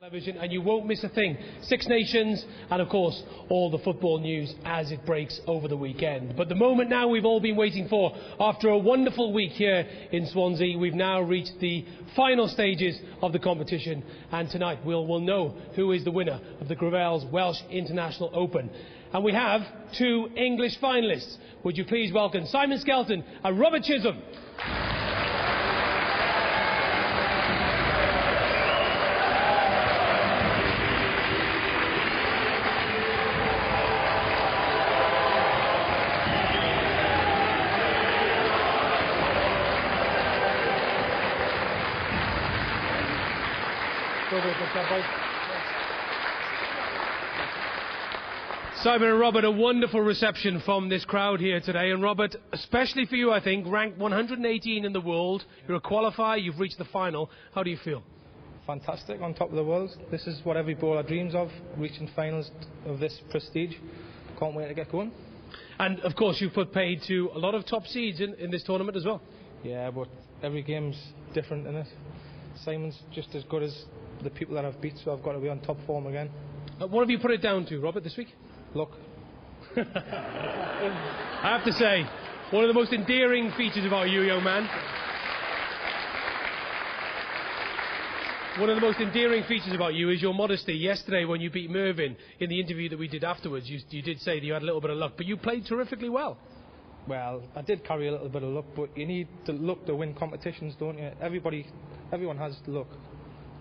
Television, and you won't miss a thing. Six Nations and of course all the football news as it breaks over the weekend. But the moment now we've all been waiting for. After a wonderful week here in Swansea, we've now reached the final stages of the competition, and tonight we'll know who is the winner of the Gravel's Welsh International Open. And we have two English finalists. Would you please welcome Simon Skelton and Robert Chisholm. Simon and Robert, a wonderful reception from this crowd here today. And Robert, especially for you, I think, ranked 118 in the world. You're a qualifier, you've reached the final. How do you feel? Fantastic, on top of the world. This is what every bowler dreams of, reaching finals of this prestige. Can't wait to get going. And of course you've put paid to a lot of top seeds in this tournament as well. Yeah, but every game's different in it. Simon's just as good as the people that I've beat, so I've got to be on top form again. What have you put it down to, Robert, this week? Luck. I have to say, one of the most endearing features about you, young man. One of the most endearing features about you is your modesty. Yesterday, when you beat Mervyn in the interview that we did afterwards, you did say that you had a little bit of luck, but you played terrifically well. Well, I did carry a little bit of luck, but you need the luck to win competitions, don't you? Everyone has luck.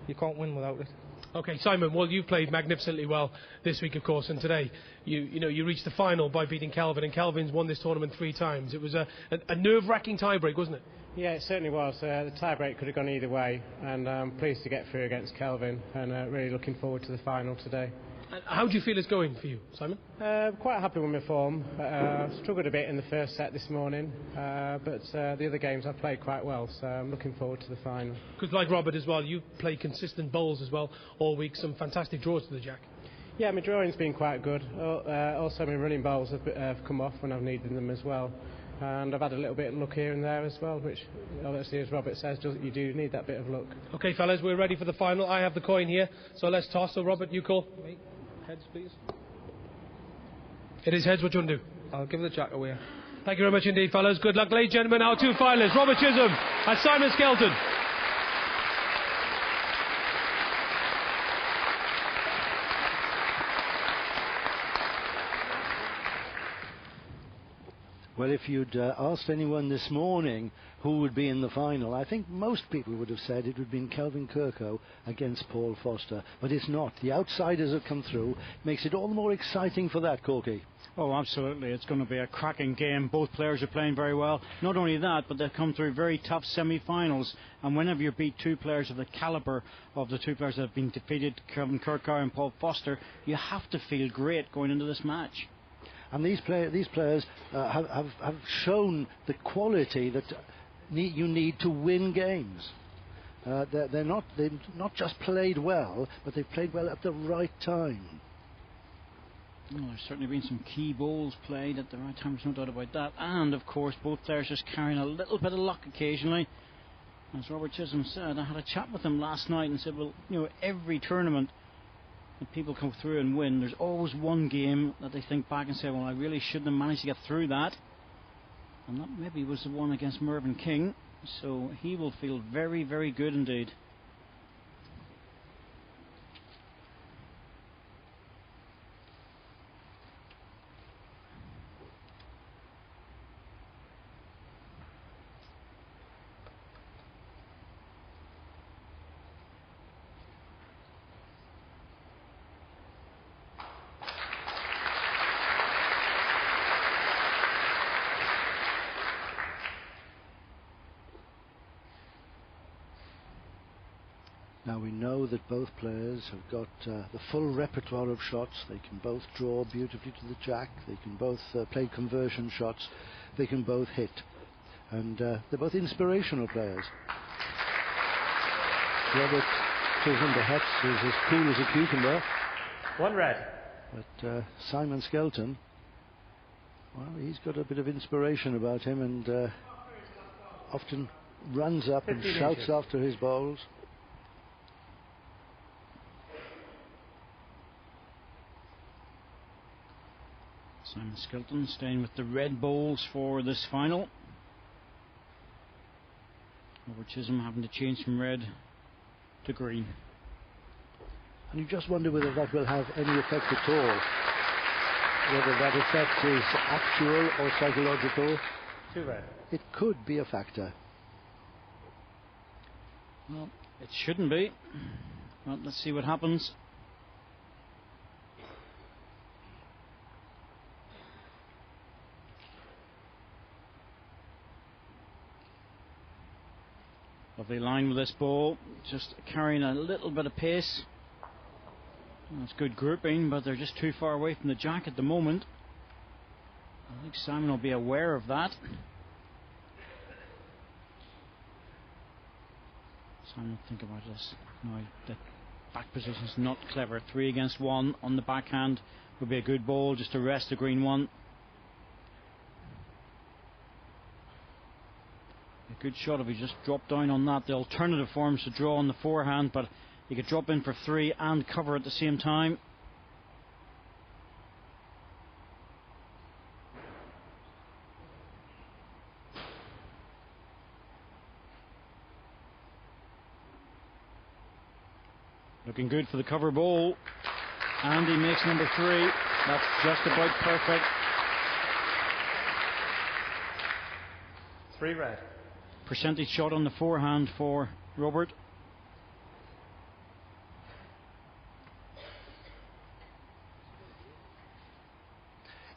You can't win without it. Okay, Simon, well, you've played magnificently well this week, of course, and today you reached the final by beating Kelvin, and Kelvin's won this tournament 3 times. It was a nerve-wracking tie-break, wasn't it? Yeah, it certainly was. The tie-break could have gone either way, and I'm pleased to get through against Kelvin, and really looking forward to the final today. How do you feel it's going for you, Simon? Quite happy with my form. Struggled a bit in the first set this morning, but the other games I've played quite well, so I'm looking forward to the final. Because like Robert as well, you play consistent bowls as well all week, some fantastic draws to the jack. Yeah, my drawing's been quite good. Also my running bowls have come off when I've needed them as well. And I've had a little bit of luck here and there as well, which obviously, as Robert says, you do need that bit of luck. Okay, fellas, we're ready for the final. I have the coin here, so let's toss. So, Robert, you call. Me? Heads, please. It is heads. What do you want to do? I'll give the jack away. Thank you very much indeed, fellas. Good luck, ladies and gentlemen. Our two finalists, Robert Chisholm and Simon Skelton. Well, if you'd asked anyone this morning who would be in the final, I think most people would have said it would have been Kelvin Kirko against Paul Foster. But it's not. The outsiders have come through. Makes it all the more exciting for that, Corky. Oh, absolutely. It's going to be a cracking game. Both players are playing very well. Not only that, but they've come through very tough semi-finals. And whenever you beat two players of the calibre of the two players that have been defeated, Kelvin Kirko and Paul Foster, you have to feel great going into this match. And these players have shown the quality that you need to win games. They've not just played well, but they've played well at the right time. Well, there's certainly been some key bowls played at the right time, there's no doubt about that. And of course, both players just carrying a little bit of luck occasionally. As Robert Chisholm said, I had a chat with him last night and said, well, every tournament that people come through and win, there's always one game that they think back and say, well, I really shouldn't have managed to get through that. And that maybe was the one against Mervyn King. So he will feel very, very good indeed. Now we know that both players have got the full repertoire of shots. They can both draw beautifully to the jack. They can both play conversion shots. They can both hit. And they're both inspirational players. Robert Chisholm, perhaps, is as cool as a cucumber. One red. But Simon Skelton, well, he's got a bit of inspiration about him and often runs up and shouts after his bowls. Simon Skelton staying with the red bowls for this final. Over Chisholm having to change from red to green. And you just wonder whether that will have any effect at all. Whether that effect is actual or psychological. 2 red. It could be a factor. Well, it shouldn't be. Well, let's see what happens. Lovely line with this ball, just carrying a little bit of pace. That's good grouping, but they're just too far away from the jack at the moment. I think Simon will be aware of that. Simon will think about this. No, the back position's not clever. 3 against 1 on the backhand would be a good ball just to rest the green one. A good shot if he just dropped down on that. The alternative forms to draw on the forehand, but he could drop in for 3 and cover at the same time. Looking good for the cover ball, and he makes number 3. That's just about perfect. 3 red. Percentage shot on the forehand for Robert.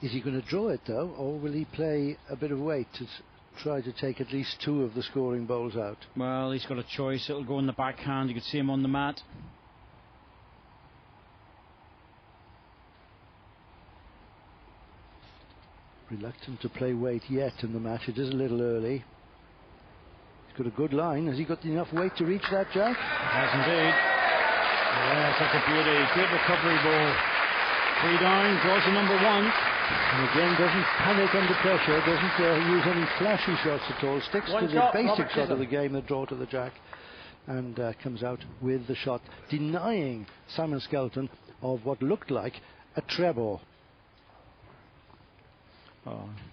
Is he going to draw it though, or will he play a bit of weight to try to take at least 2 of the scoring bowls out? Well, he's got a choice. It'll go in the backhand. You could see him on the mat. Reluctant to play weight yet in the match. It is a little early. He's got a good line. Has he got enough weight to reach that, Jack? Has indeed. Yes, that's a beauty. Good recovery ball. 3 down, draws the number 1. And again, doesn't panic under pressure, doesn't use any flashy shots at all. Sticks to the basic shot of the game, the draw to the jack, and comes out with the shot, denying Simon Skelton of what looked like a treble.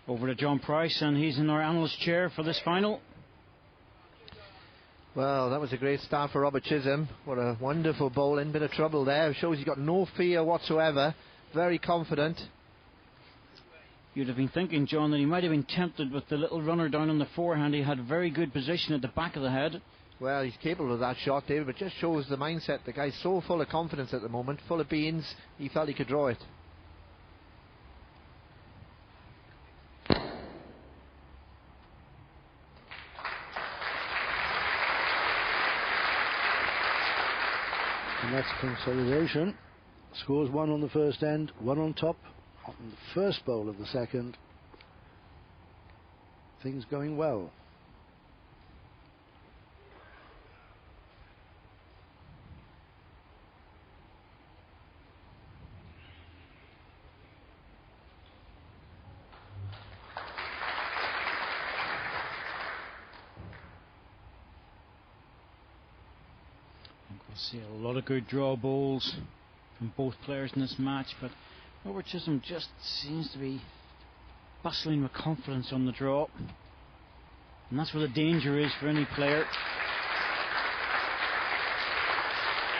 Over to John Price, and he's in our analyst chair for this final. Well, that was a great start for Robert Chisholm. What a wonderful bowling, bit of trouble there. Shows he's got no fear whatsoever. Very confident. You'd have been thinking, John, that he might have been tempted with the little runner down on the forehand. He had very good position at the back of the head. Well, he's capable of that shot, David, but just shows the mindset. The guy's so full of confidence at the moment, full of beans. He felt he could draw it. And that's consolidation. Scores 1 on the first end, 1 on top on the first bowl of the second. Things going well. We'll see a lot of good draw balls from both players in this match, but Robert Chisholm just seems to be bustling with confidence on the draw, and that's where the danger is for any player.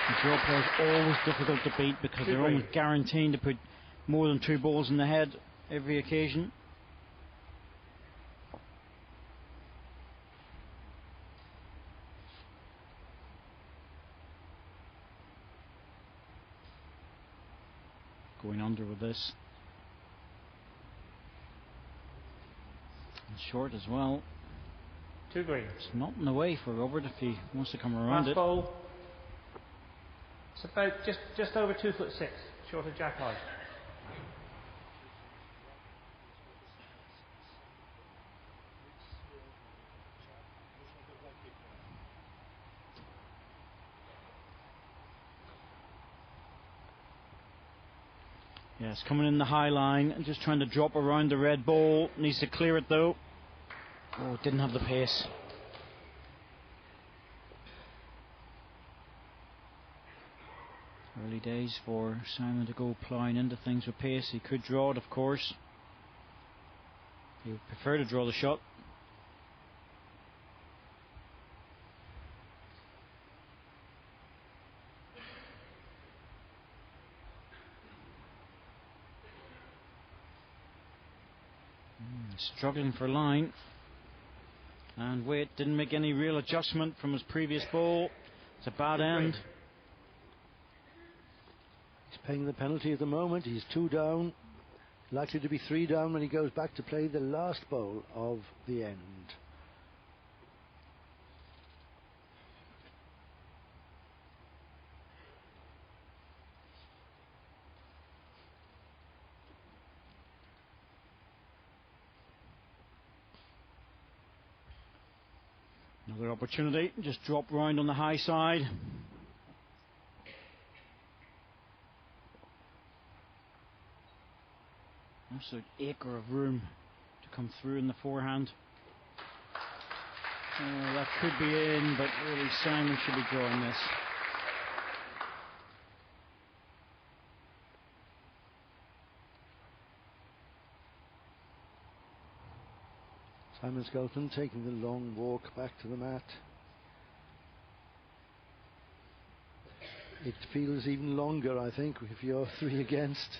The draw player is always difficult to beat because they're almost guaranteed to put more than 2 balls in the head every occasion. Going under with this. And short as well. 2 green. It's not in the way for Robert if he wants to come around it. Bowl. It's about just over 2'6", short of jack line. Yes, coming in the high line and just trying to drop around the red ball. Needs to clear it though. Oh, didn't have the pace. Early days for Simon to go ploughing into things with pace. He could draw it, of course. He would prefer to draw the shot. Struggling for line. And Waite didn't make any real adjustment from his previous ball. It's a bad end. He's paying the penalty at the moment. He's 2 down. Likely to be 3 down when he goes back to play the last bowl of the end. Another opportunity, just drop round on the high side. Absolute acre of room to come through in the forehand. That could be in, but really Simon should be drawing this. Simon Skelton taking the long walk back to the mat. It feels even longer, I think, if you're 3 against.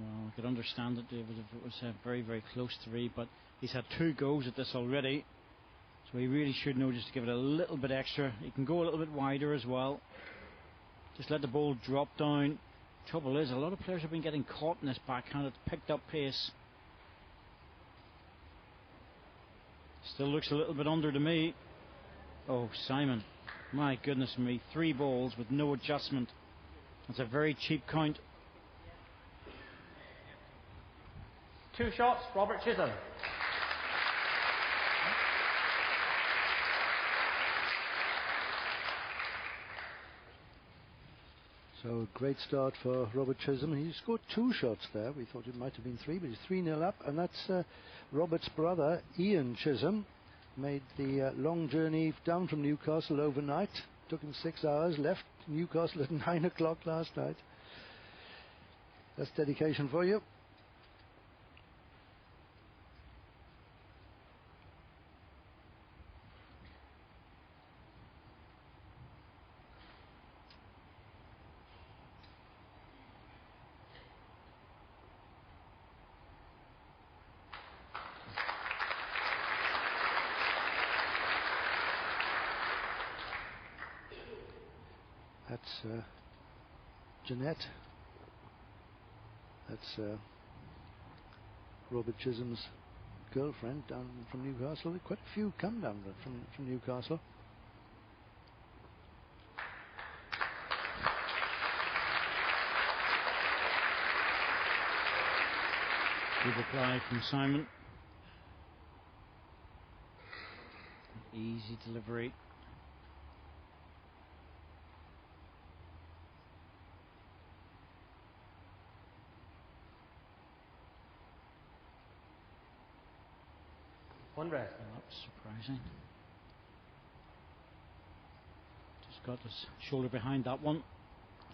Well, I could understand it, David, if it was a very, very close 3, but he's had 2 goes at this already, so he really should know just to give it a little bit extra. He can go a little bit wider as well. Just let the ball drop down. Trouble is, a lot of players have been getting caught in this backhand. It's picked up pace. Still looks a little bit under to me. Oh, Simon. My goodness me. 3 balls with no adjustment. That's a very cheap count. 2 shots, Robert Chisholm. So great start for Robert Chisholm. He scored 2 shots there. We thought it might have been 3, but he's 3-0 up. And that's Robert's brother, Ian Chisholm. Made the long journey down from Newcastle overnight. Took him 6 hours. Left Newcastle at 9 o'clock last night. That's dedication for you. That's Jeanette. That's Robert Chisholm's girlfriend down from Newcastle. Quite a few come down from Newcastle. Good reply from Simon. Easy delivery. One red. That's surprising. Just got his shoulder behind that one.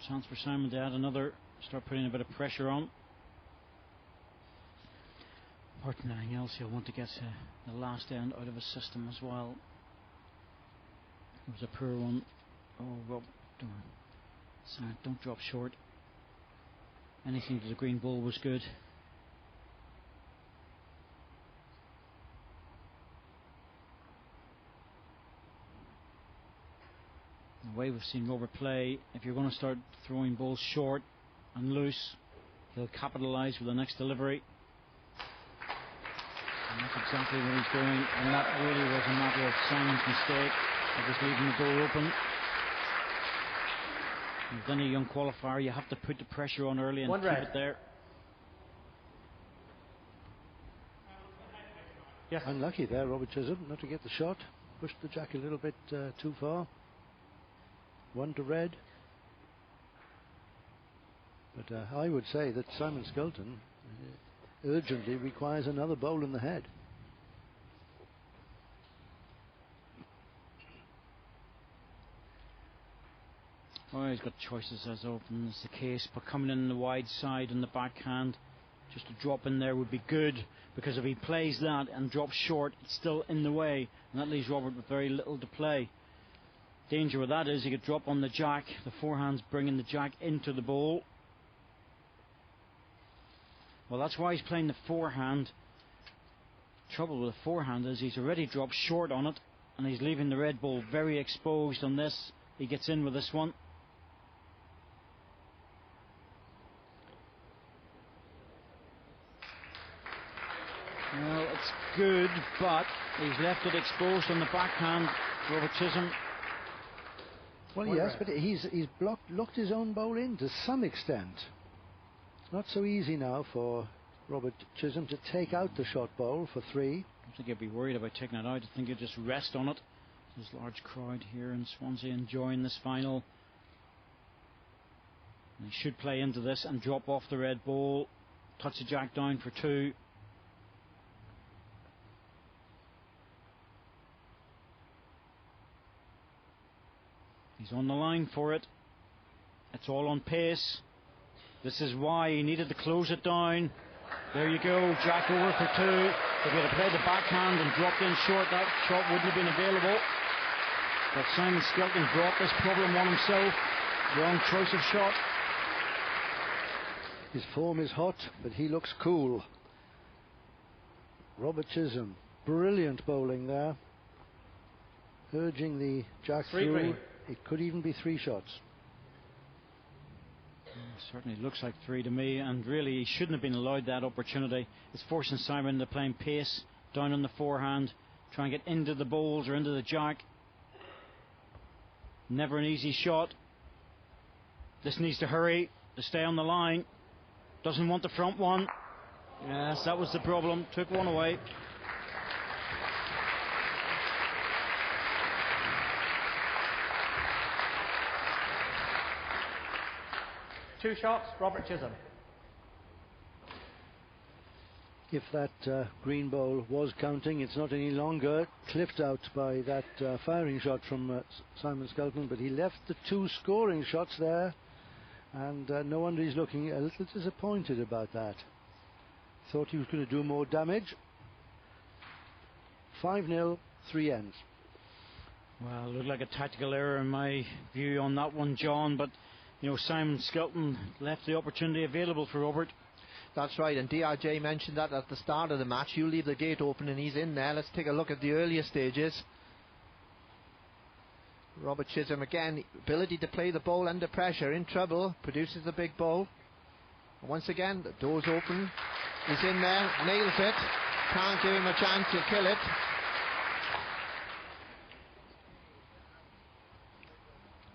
Chance for Simon to add another. Start putting a bit of pressure on. Apart from anything else, he'll want to get the last end out of his system as well. It was a poor one. Oh, Rob, don't drop short. Anything to the green ball was good. The way we've seen Robert play, if you're going to start throwing balls short and loose, he'll capitalise with the next delivery. And that's exactly what he's doing, and that really was a matter of Simon's mistake of just leaving the door open. With any young qualifier, you have to put the pressure on early and keep it there. Yes. Unlucky there, Robert Chisholm, not to get the shot. Pushed the jack a little bit too far. 1 to red. But I would say that Simon Skelton urgently requires another bowl in the head. Oh, he's got choices as often is the case, but coming in the wide side and the backhand, Just a drop in there would be good, because if he plays that and drops short, it's still in the way, and that leaves Robert with very little to play. Danger with that is he could drop on the jack. The forehand's bringing the jack into the bowl. Well, that's why he's playing the forehand. Trouble with the forehand is he's already dropped short on it, and he's leaving the red ball very exposed on this. He gets in with this one. Well, it's good, but he's left it exposed on the backhand, Robert Chisholm. Well, yes, but he's locked his own bowl in to some extent. It's not so easy now for Robert Chisholm to take out the shot bowl for 3. I don't think he'd be worried about taking it out. I think he'd just rest on it. There's a large crowd here in Swansea enjoying this final. And he should play into this and drop off the red ball. Touch the jack down for 2. He's on the line for it. It's all on pace. This is why he needed to close it down. There you go, jack over for 2. If he had played the backhand and dropped in short, that shot wouldn't have been available. But Simon Skelton brought this problem on himself. Wrong choice of shot. His form is hot, but he looks cool. Robert Chisholm, brilliant bowling there. Urging the jack through. It could even be 3 shots. Certainly looks like 3 to me, and really he shouldn't have been allowed that opportunity. It's forcing Simon to play pace down on the forehand, try and get into the bowls or into the jack. Never an easy shot. This needs to hurry to stay on the line. Doesn't want the front one. Yes, that was the problem. Took one away. Two shots, Robert Chisholm. If that green bowl was counting, it's not any longer clipped out by that firing shot from Simon Skelton, but he left the 2 scoring shots there, and no wonder he's looking a little disappointed about that. Thought he was going to do more damage. 5-0, 3 ends. Well, it looked like a tactical error in my view on that one, John, but you know, Simon Skelton left the opportunity available for Robert. That's right, and DRJ mentioned that at the start of the match. You leave the gate open and he's in there. Let's take a look at the earlier stages. Robert Chisholm again, ability to play the ball under pressure, in trouble, produces the big ball. And once again, the door's open. He's in there, nails it. Can't give him a chance to kill it.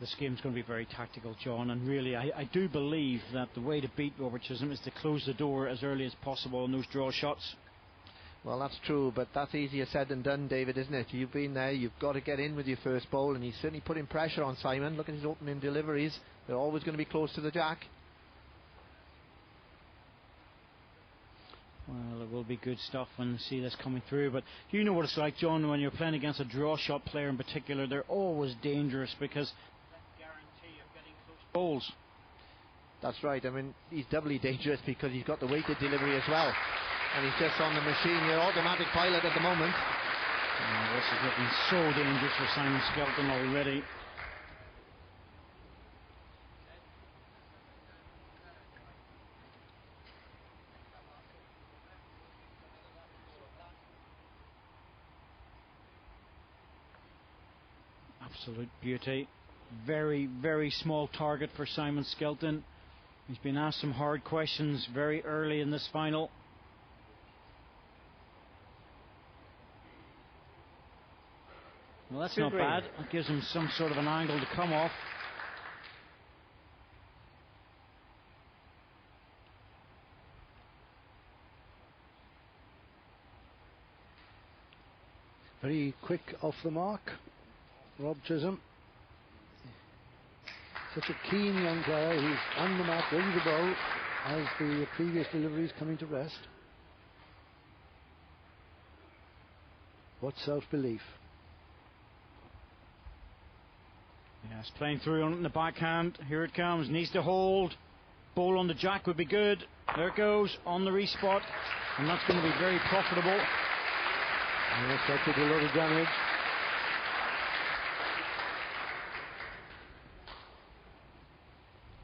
This game's going to be very tactical, John, and really I do believe that the way to beat Robert Chisholm is to close the door as early as possible on those draw shots. Well, that's true, but that's easier said than done, David, isn't it? You've been there, you've got to get in with your first bowl, and he's certainly putting pressure on Simon. Look at his opening deliveries. They're always going to be close to the jack. Well, it will be good stuff when we see this coming through, but you know what it's like, John, when you're playing against a draw shot player in particular. They're always dangerous because guarantee of getting close bowls. That's right. I mean, he's doubly dangerous because he's got the weighted delivery as well, and he's just on the machine here, automatic pilot at the moment. This is looking so dangerous for Simon Skelton already. Absolute beauty. Very, very small target for Simon Skelton. He's been asked some hard questions very early in this final. Well, that's not bad. That gives him some sort of an angle to come off. Very quick off the mark, Rob Chisholm. Such a keen young player. He's on the mark, ready to bowl as the previous deliveries coming to rest. What self-belief. Yes, playing through on it in the backhand. Here it comes. Needs to hold. Bowl on the jack would be good. There it goes, on the respot, and that's going to be very profitable. Yes, that did a lot of damage.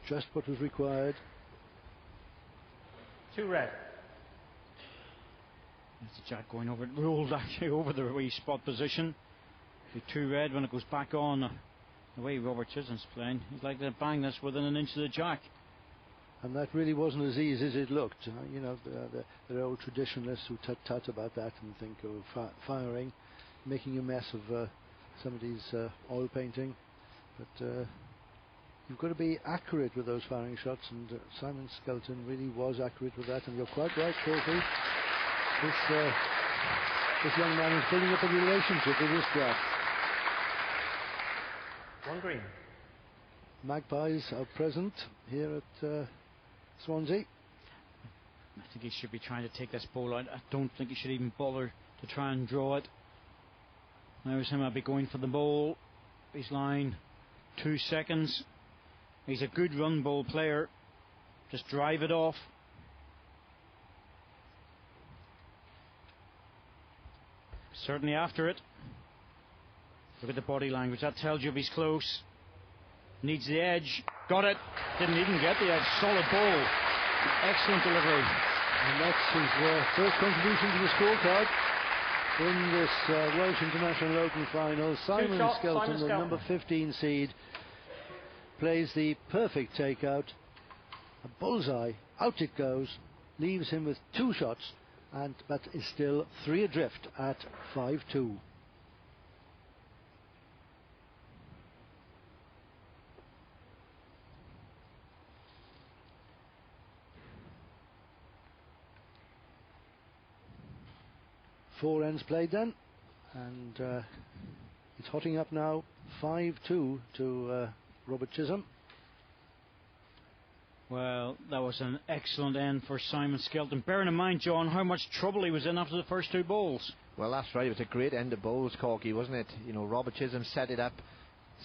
Just what was required. 2 red. It's the jack going over, it rolled actually over the wee spot position. Be 2 red when it goes back on. The way Robert Chisholm's playing, he's like to bang this within an inch of the jack. And that really wasn't as easy as it looked. You know, there are old traditionalists who tut about that and think of firing, making a mess of somebody's oil painting. But you've got to be accurate with those firing shots, and Simon Skelton really was accurate with that. And you're quite right, Corky. This young man is building up a relationship with this jack. 1 green. Magpies are present here at Swansea. I think he should be trying to take this ball out. I don't think he should even bother to try and draw it. There's him. I'll be going for the ball. He's line 2 seconds. He's a good run ball player. Just drive it off. Certainly after it. Look at the body language. That tells you if he's close. Needs the edge. Got it. Didn't even get the edge. Solid ball. Excellent delivery. And that's his first contribution to the scorecard in this Welsh International Open final. Simon Skelton, the number 15 seed, plays the perfect takeout. A bullseye. Out it goes. Leaves him with 2 shots, but is still 3 adrift at 5-2. Four ends played then, and it's hotting up now. 5-2 to Robert Chisholm. Well, that was an excellent end for Simon Skelton. Bearing in mind, John, how much trouble he was in after the first 2 bowls. Well, that's right. It was a great end of bowls, Corky, wasn't it? You know, Robert Chisholm set it up.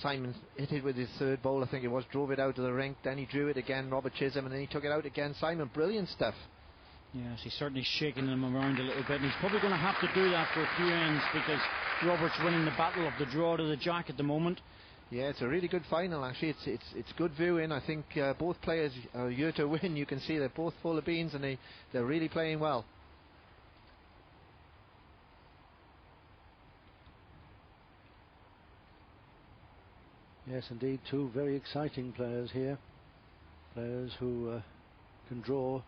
Simon hit it with his 3rd bowl, I think it was, drove it out of the rink. Then he drew it again, Robert Chisholm, and then he took it out again. Simon, brilliant stuff. Yes, he's certainly shaking them around a little bit, and he's probably going to have to do that for a few ends because Robert's winning the battle of the draw to the jack at the moment. Yeah, it's a really good final actually. It's good viewing. I think both players are here to win. You can see they're both full of beans, and they're really playing well. Yes, indeed, 2 very exciting players here. Players who can draw,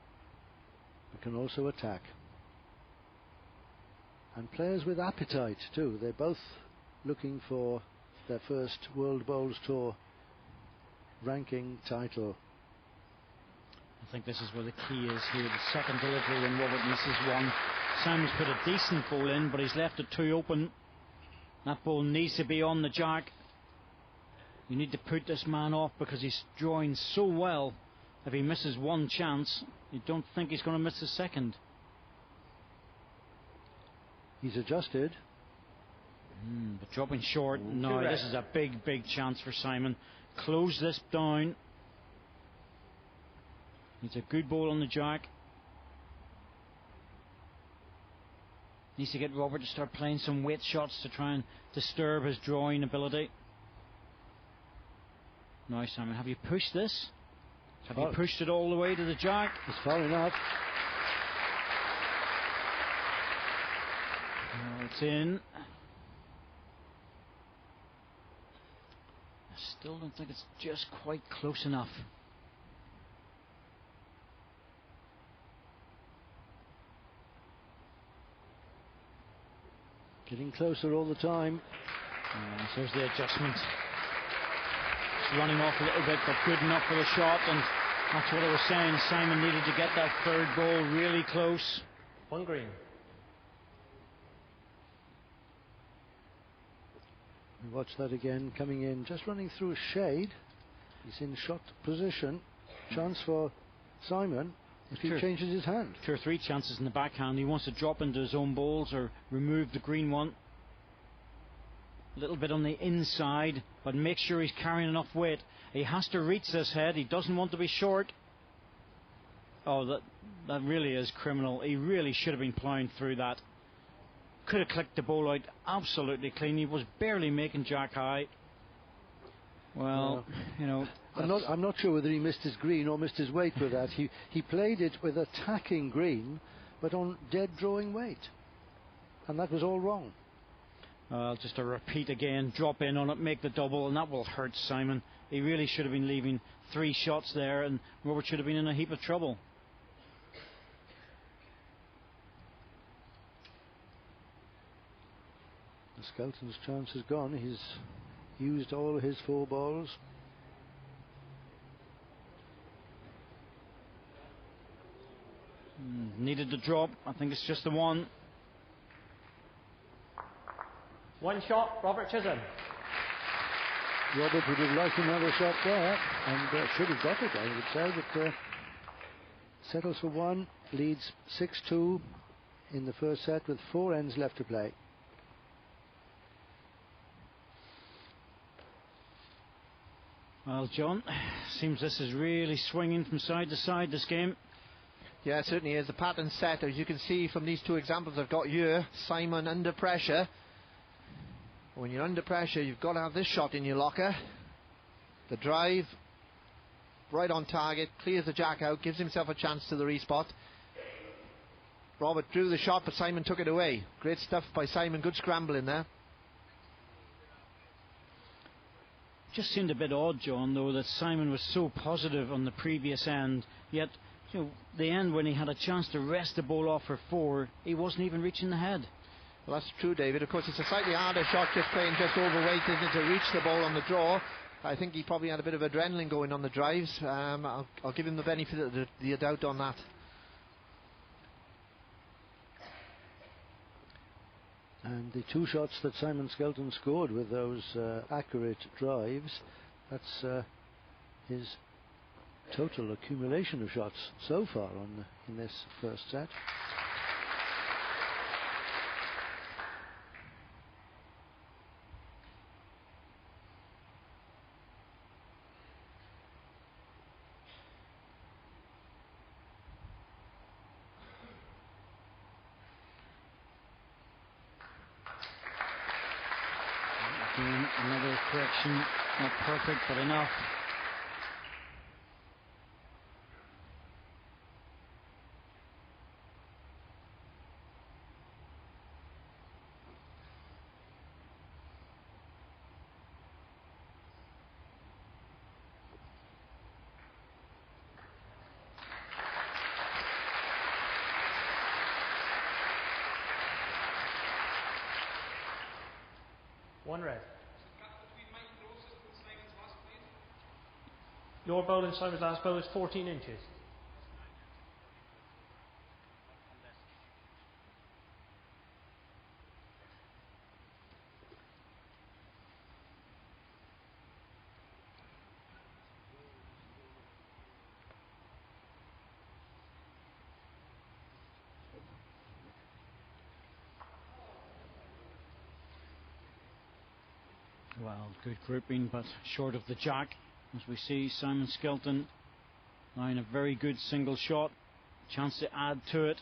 but can also attack. And players with appetite too. They're both looking for their first World Bowls Tour ranking title. I think this is where the key is here. The second delivery when Robert misses 1. Simon's put a decent ball in, but he's left it 2 open. That ball needs to be on the jack. You need to put this man off because he's drawing so well. If he misses 1 chance, you don't think he's going to miss the second. He's adjusted. But dropping short. No, this is a big chance for Simon. Close this down. Needs a good ball on the jack. Needs to get Robert to start playing some weight shots to try and disturb his drawing ability. Now, Simon, have you pushed this? Have you pushed it all the way to the jack? It's far enough. No, it's in. I still don't think it's just quite close enough. Getting closer all the time. So there's the adjustment. It's running off a little bit, but good enough for the shot, and that's what I was saying. Simon needed to get that 3rd ball really close. 1 green. We watch that again, coming in, just running through a shade. He's in shot position. Chance for Simon if he changes his hand. 2 or 3 chances in the backhand. He wants to drop into his own balls or remove the green one. A little bit on the inside, but make sure he's carrying enough weight. He has to reach this head. He doesn't want to be short. Oh, that really is criminal. He really should have been ploughing through that. Could have clicked the ball out absolutely clean. He was barely making jack high. Well, you know, I'm not sure whether he missed his green or missed his weight with that. He played it with attacking green, but on dead drawing weight, and that was all wrong. Just a repeat again, drop in on it, make the double, and that will hurt Simon. He really should have been leaving 3 shots there, and Robert should have been in a heap of trouble. The Skelton's chance is gone. He's used all his 4 balls. Needed to drop. I think it's just the one. 1 shot, Robert Chisholm. Robert would have liked another shot there, and should have got it, I would say, but settles for 1, leads 6-2 in the first set with 4 ends left to play. Well, John, seems this is really swinging from side to side, this game. Yeah, it certainly is. The pattern set, as you can see from these 2 examples I've got here. Simon under pressure. When you're under pressure, you've got to have this shot in your locker. The drive, right on target, clears the jack out, gives himself a chance to the respot. Robert drew the shot, but Simon took it away. Great stuff by Simon, good scramble in there. Just seemed a bit odd, John, though, that Simon was so positive on the previous end, yet, you know, the end when he had a chance to rest the ball off for 4, he wasn't even reaching the head. Well, that's true, David. Of course, it's a slightly harder shot, just playing just overweight, isn't it, to reach the ball on the draw. I think he probably had a bit of adrenaline going on the drives. I'll give him the benefit of the doubt on that. And the 2 shots that Simon Skelton scored with those accurate drives, that's his total accumulation of shots so far in this first set. Another correction, not perfect, but enough. One red. Your bowl and Simon's last bowl is 14 inches. Well, good grouping, but short of the jack. As we see Simon Skelton now in a very good single shot. Chance to add to it.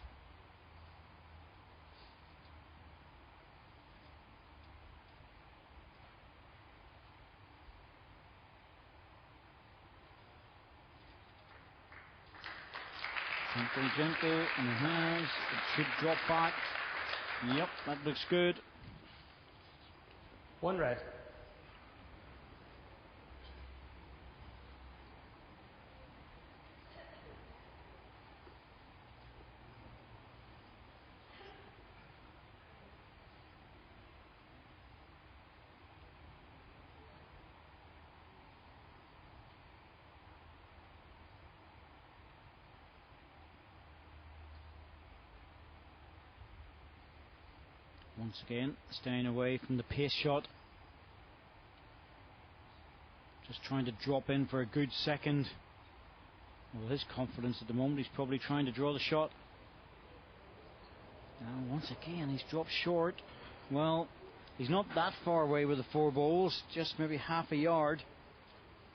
Gentle, and it has. It should drop back. Yep, that looks good. One red. Once again, staying away from the pace shot. Just trying to drop in for a good second. Well, his confidence at the moment, he's probably trying to draw the shot. Now, once again, he's dropped short. Well, he's not that far away with the 4 balls, just maybe half a yard.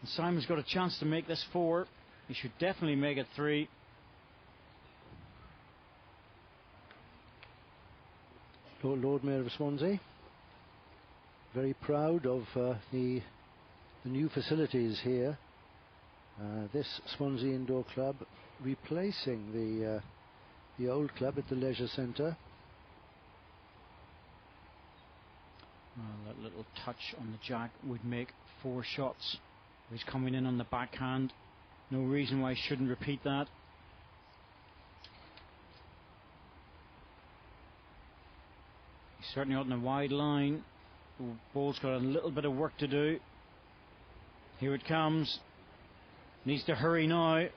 And Simon's got a chance to make this 4. He should definitely make it 3. Lord Mayor of Swansea, very proud of the new facilities here. This Swansea Indoor Club replacing the old club at the Leisure Centre. Well, that little touch on the jack would make 4 shots. He's coming in on the backhand. No reason why he shouldn't repeat that. He's certainly out in a wide line. The ball's got a little bit of work to do. Here it comes. Needs to hurry now.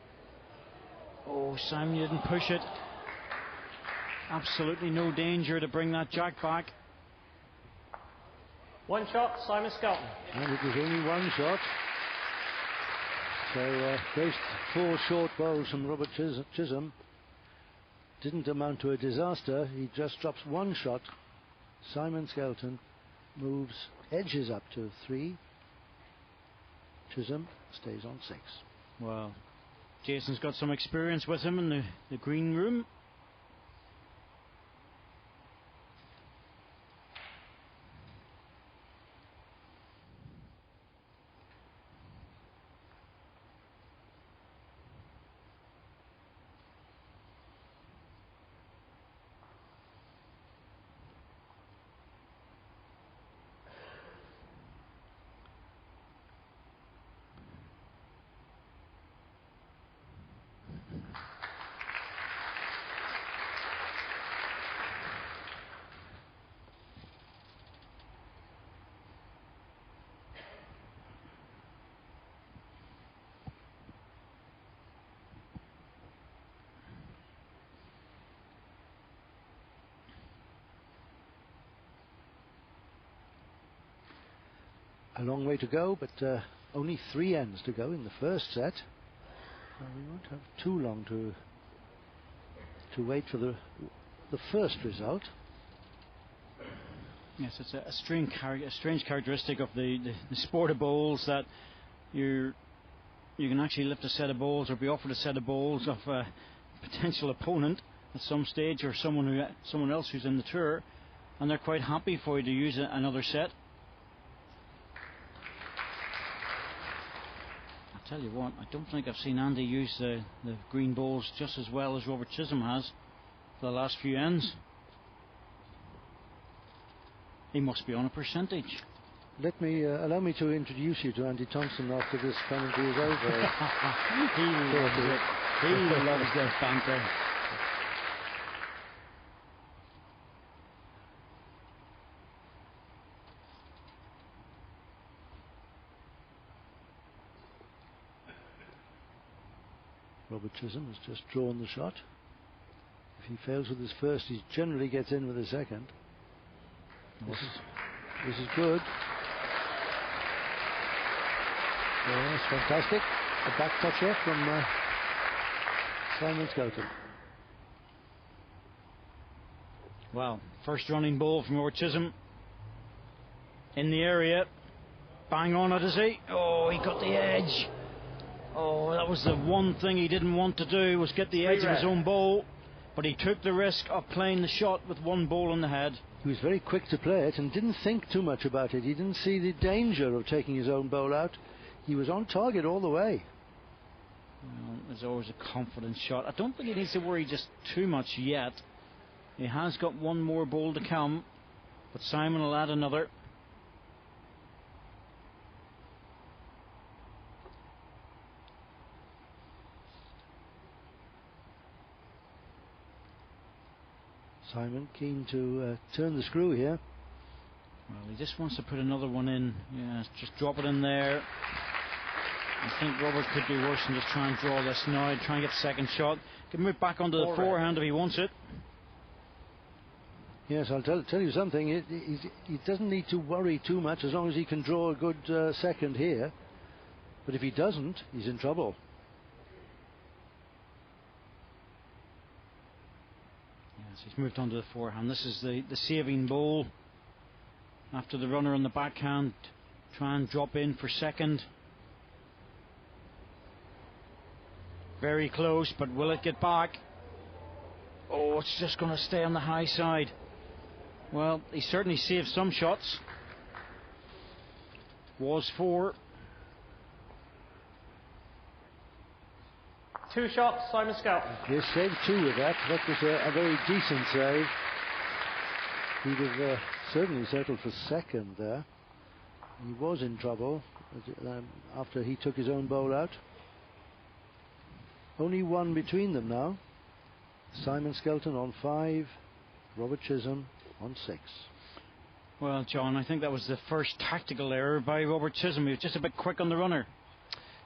Oh, Simon didn't push it. Absolutely no danger to bring that jack back. 1 shot, Simon Skelton. And it was only 1 shot. So those 4 short bowls from Robert Chisholm didn't amount to a disaster. He just drops 1 shot. Simon Skelton edges up to 3. Chisholm stays on 6. Well, Jason's got some experience with him in the green room. A long way to go, but only 3 ends to go in the first set. We won't have too long to wait for the first result. Yes, it's a strange characteristic of the sport of bowls that you can actually lift a set of bowls or be offered a set of bowls of a potential opponent at some stage, or someone else who's in the tour, and they're quite happy for you to use another set. Tell you what, I don't think I've seen Andy use the green balls just as well as Robert Chisholm has for the last few ends. He must be on a percentage. Allow me to introduce you to Andy Thompson after this commentary is over. He loves it. He loves this banter. Robert Chisholm has just drawn the shot. If he fails with his first, he generally gets in with a second. This is good. Yes, fantastic. A back toucher from Simon Skelton. Wow, first running ball from Robert Chisholm. In the area. Bang on it, is he? Oh, he got the edge. Oh, that was the one thing he didn't want to do, was get the edge of his own ball. But he took the risk of playing the shot with 1 ball in the head. He was very quick to play it and didn't think too much about it. He didn't see the danger of taking his own bowl out. He was on target all the way. Well, there's always a confident shot. I don't think he needs to worry just too much yet. He has got 1 more ball to come, but Simon will add another. Simon keen to turn the screw here. Well, he just wants to put another one in. Yeah, just drop it in there. I think Robert could do worse than just try and draw this now, try and get second shot. Can move back onto the forehand if he wants it. Yes, I'll tell you something. He doesn't need to worry too much as long as he can draw a good second here. But if he doesn't, he's in trouble. He's moved on to the forehand. This is the saving bowl after the runner on the backhand. Try and drop in for second. Very close, but will it get back? Oh, it's just going to stay on the high side. Well, he certainly saved some shots. Was 4. 2 shots, Simon Skelton. He saved 2 with that. That was a very decent save. He'd have certainly settled for second there. He was in trouble after he took his own bowl out. Only 1 between them now. Simon Skelton on 5, Robert Chisholm on 6. Well, John, I think that was the first tactical error by Robert Chisholm. He was just a bit quick on the runner.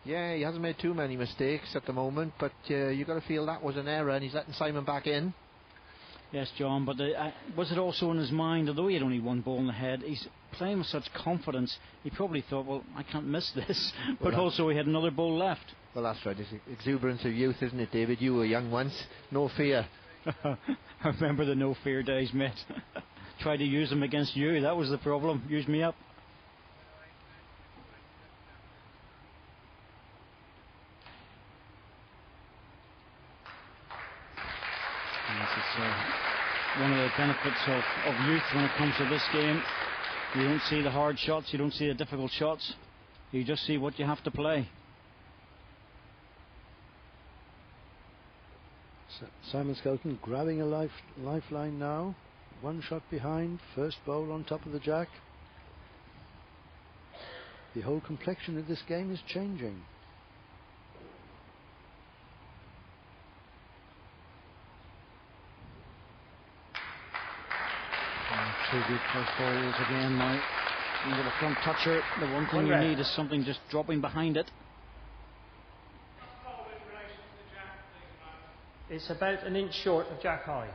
Yeah, he hasn't made too many mistakes at the moment, but you've got to feel that was an error, and he's letting Simon back in. Yes, John, but was it also in his mind, although he had only 1 ball in the head, he's playing with such confidence, he probably thought, well, I can't miss this, but also he had another ball left. Well, that's right. It's the exuberance of youth, isn't it, David? You were young once. No fear. I remember the no fear days, mate. Tried to use them against you, that was the problem. Use me up. This is one of the benefits of youth when it comes to this game. You don't see the hard shots, you don't see the difficult shots. You just see what you have to play. Simon Skelton grabbing a lifeline now. 1 shot behind, first bowl on top of the jack. The whole complexion of this game is changing. Two good first bowls again now. With a front toucher, the one thing you need is something just dropping behind it. It's about an inch short of jack high.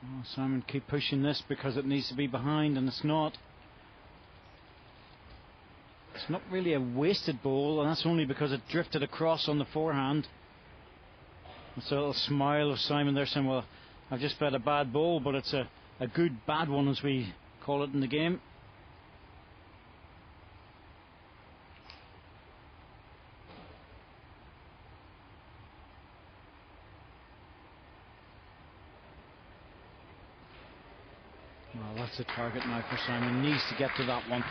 Oh, Simon, keep pushing this because it needs to be behind, and it's not. It's not really a wasted ball, and that's only because it drifted across on the forehand. It's a little smile of Simon there saying, well, I've just played a bad ball, but it's a good bad one, as we call it in the game. Well, that's the target now for Simon. Needs to get to that one.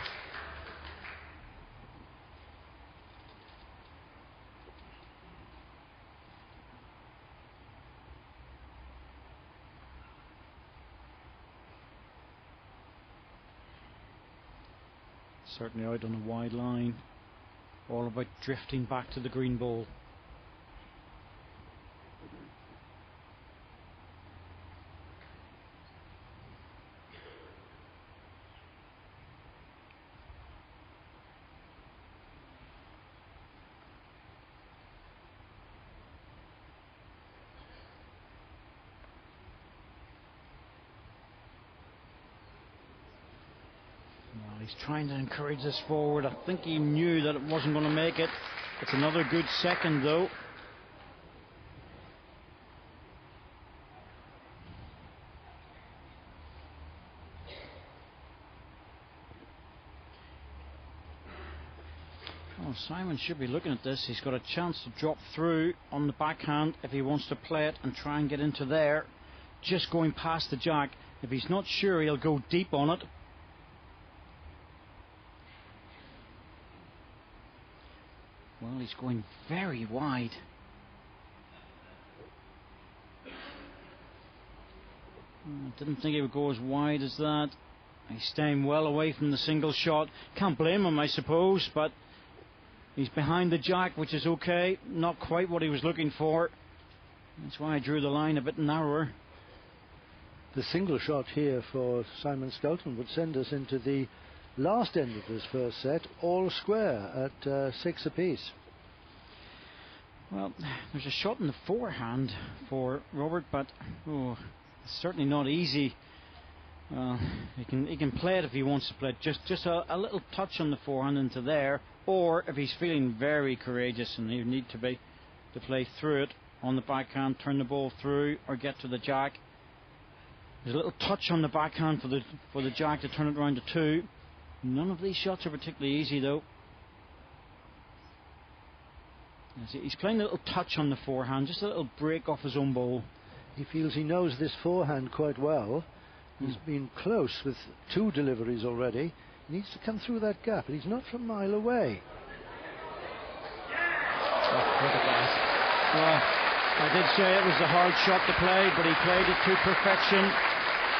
Certainly out on a wide line. All about drifting back to the green ball. He's trying to encourage this forward. I think he knew that it wasn't going to make it. It's another good second, though. Oh, Simon should be looking at this. He's got a chance to drop through on the backhand if he wants to play it and try and get into there. Just going past the jack. If he's not sure, he'll go deep on it. Well, he's going very wide. Didn't think he would go as wide as that. He's staying well away from the single shot. Can't blame him, I suppose, but he's behind the jack, which is okay. Not quite what he was looking for. That's why I drew the line a bit narrower. The single shot here for Simon Skelton would send us into the last end of this first set, all square at 6 apiece. Well, there's a shot in the forehand for Robert, but it's certainly not easy. He can play it if he wants to play it. Just a little touch on the forehand into there, or if he's feeling very courageous and he need to be to play through it on the backhand, turn the ball through, or get to the jack. There's a little touch on the backhand for the jack to turn it around to 2. None of these shots are particularly easy though. He's playing a little touch on the forehand, just a little break off his own ball. He feels he knows this forehand quite well. He's been close with 2 deliveries already. He needs to come through that gap, and he's not from a mile away. Well, I did say it was a hard shot to play, but he played it to perfection.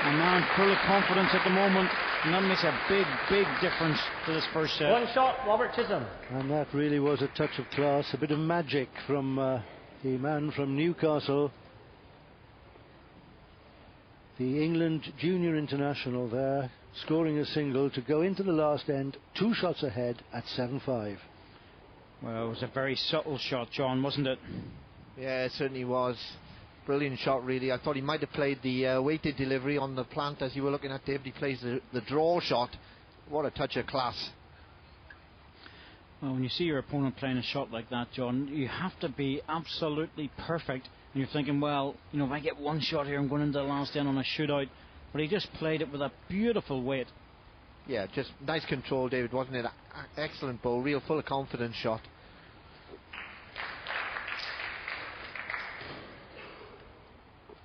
A man full of confidence at the moment, and that makes a big, big difference to this first set. One shot, Robert Chisholm. And that really was a touch of class, a bit of magic from the man from Newcastle. The England junior international there, scoring a single to go into the last end 2 shots ahead at 7-5. Well, it was a very subtle shot, John, wasn't it? Yeah, it certainly was. Brilliant shot, really. I thought he might have played the weighted delivery on the plant as you were looking at, David. He plays the draw shot. What a touch of class. Well, when you see your opponent playing a shot like that, John, you have to be absolutely perfect. And you're thinking, well, you know, if I get one shot here, I'm going into the last end on a shootout. But he just played it with a beautiful weight. Yeah, just nice control, David, wasn't it? Excellent ball, real full of confidence shot.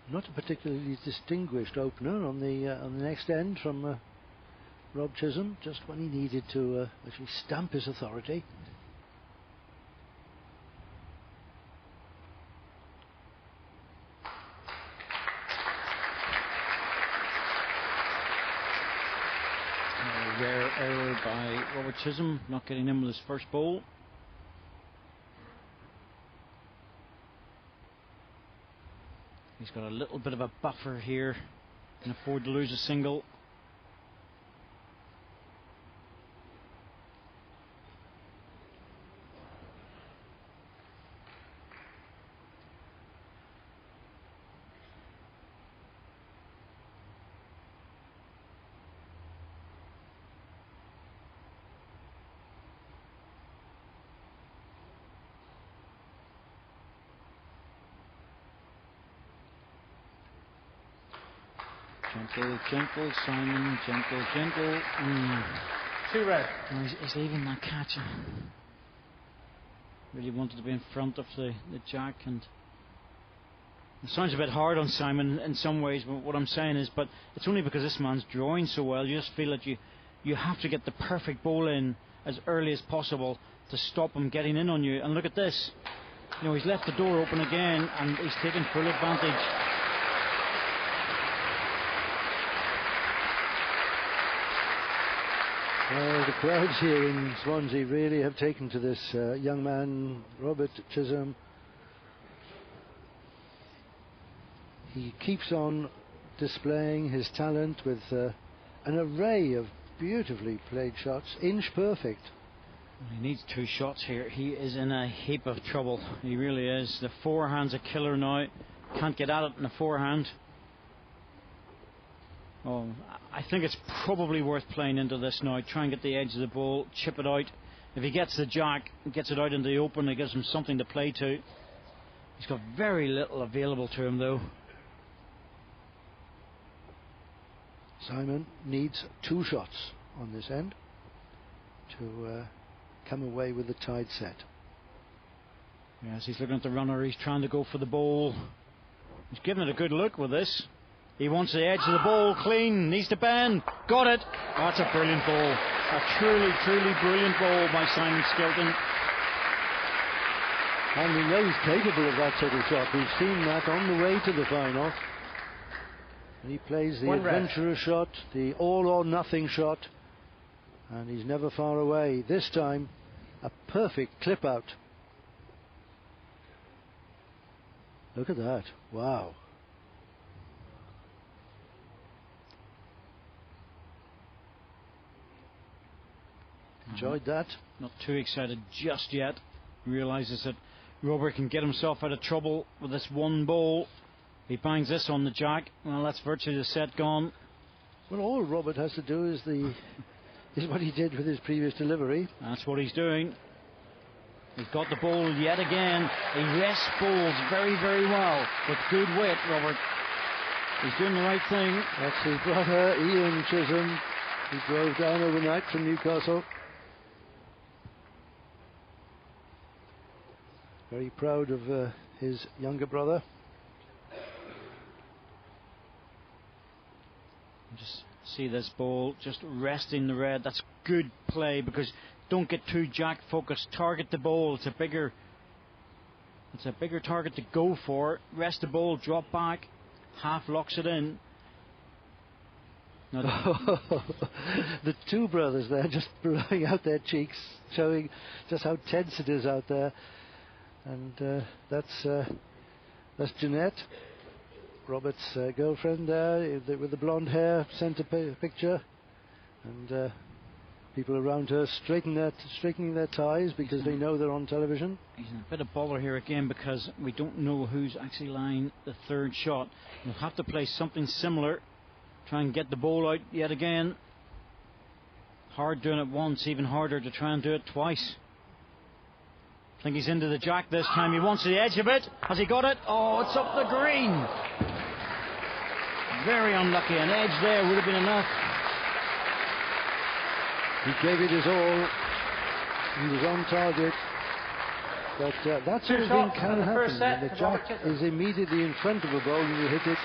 Not a particularly distinguished opener on the next end from Rob Chisholm, just when he needed to actually stamp his authority. A rare error by Robert Chisholm, not getting in with his first ball. He's got a little bit of a buffer here, can afford to lose a single. Gentle, gentle, Simon, gentle, gentle. 2 red. Oh, he's leaving that catch. Really wanted to be in front of the jack, and it sounds a bit hard on Simon in some ways, but what I'm saying is, but it's only because this man's drawing so well. You just feel that you have to get the perfect ball in as early as possible to stop him getting in on you. And look at this. You know, he's left the door open again, and he's taken full advantage. The crowds here in Swansea really have taken to this young man, Robert Chisholm. He keeps on displaying his talent with an array of beautifully played shots, inch perfect. He needs 2 shots here. He is in a heap of trouble. He really is. The forehand's a killer now. Can't get at it in the forehand. Oh, I think it's probably worth playing into this now. Try and get the edge of the ball, chip it out. If he gets the jack, gets it out in the open, it gives him something to play to. He's got very little available to him, though. Simon needs 2 shots on this end to come away with the tied set. Yes, he's looking at the runner. He's trying to go for the ball. He's giving it a good look with this. He wants the edge of the ball clean, needs to bend, got it. Oh, that's a brilliant ball. A truly, truly brilliant ball by Simon Skelton. And we know he's capable of that sort of shot. We've seen that on the way to the final. And he plays the adventurous shot, the all or nothing shot, and he's never far away. This time, a perfect clip out. Look at that. Wow. Enjoyed that. Not too excited just yet. Realises that Robert can get himself out of trouble with this one ball. He bangs this on the jack. Well, that's virtually the set gone. Well, all Robert has to do is what he did with his previous delivery. That's what he's doing. He's got the ball yet again. He rests balls very, very well with good weight, Robert. He's doing the right thing. That's his brother, Ian Chisholm, who drove down overnight from Newcastle. Very proud of his younger brother. Just see this ball just resting the red. That's good play, because don't get too jack focused. Target the ball. It's a bigger target to go for. Rest the ball, drop back, half locks it in. The two brothers there just blowing out their cheeks, showing just how tense it is out there. And that's Jeanette, Robert's girlfriend there, with the blonde hair, centre picture, and people around her straightening their ties because they know they're on television. He's in a bit of bother here again, because we don't know who's actually lying the third shot. We'll have to play something similar, try and get the ball out yet again. Hard doing it once, even harder to try and do it twice. I think he's into the jack this time. He wants the edge of it. Has he got it? Oh, it's up the green. Very unlucky. An edge there would have been enough. He gave it his all. He was on target. But that sort of thing can happen. When the jack is immediately in front of a ball and you hit it,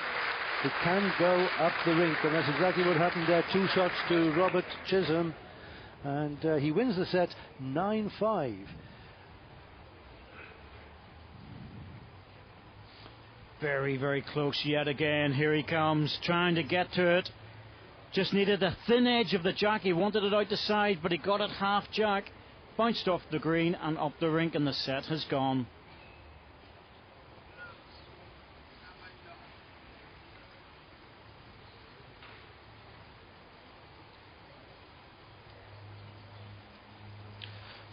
it can go up the rink. And that's exactly what happened there. 2 shots to Robert Chisholm. And he wins the set 9-5. Very, very close yet again. Here he comes, trying to get to it. Just needed the thin edge of the jack. He wanted it out the side, but he got it half jack. Bounced off the green and up the rink, and the set has gone.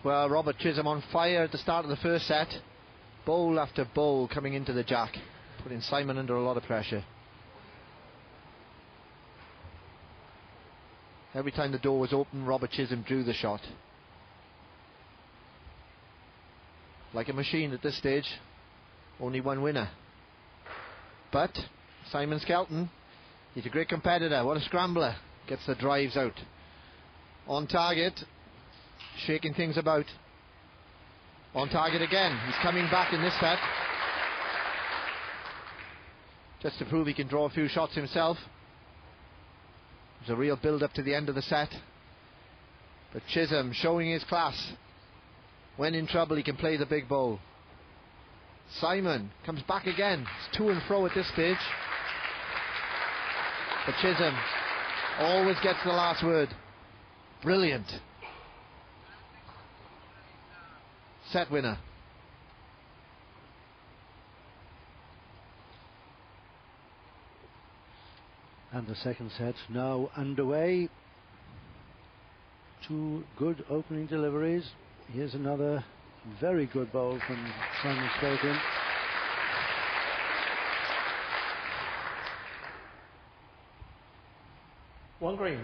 Well, Robert Chisholm on fire at the start of the first set. Bowl after bowl coming into the jack, putting Simon under a lot of pressure. Every time the door was open, Robert Chisholm drew the shot. Like a machine at this stage, only one winner. But Simon Skelton, he's a great competitor. What a scrambler. Gets the drives out. On target, shaking things about. On target again. He's coming back in this set, just to prove he can draw a few shots himself. There's a real build up to the end of the set, but Chisholm showing his class. When in trouble, he can play the big bowl. Simon comes back again. It's to and fro at this stage, but Chisholm always gets the last word. Brilliant. Set winner. And the second set now underway. 2 good opening deliveries. Here's another very good bowl from Simon Skelton. One green.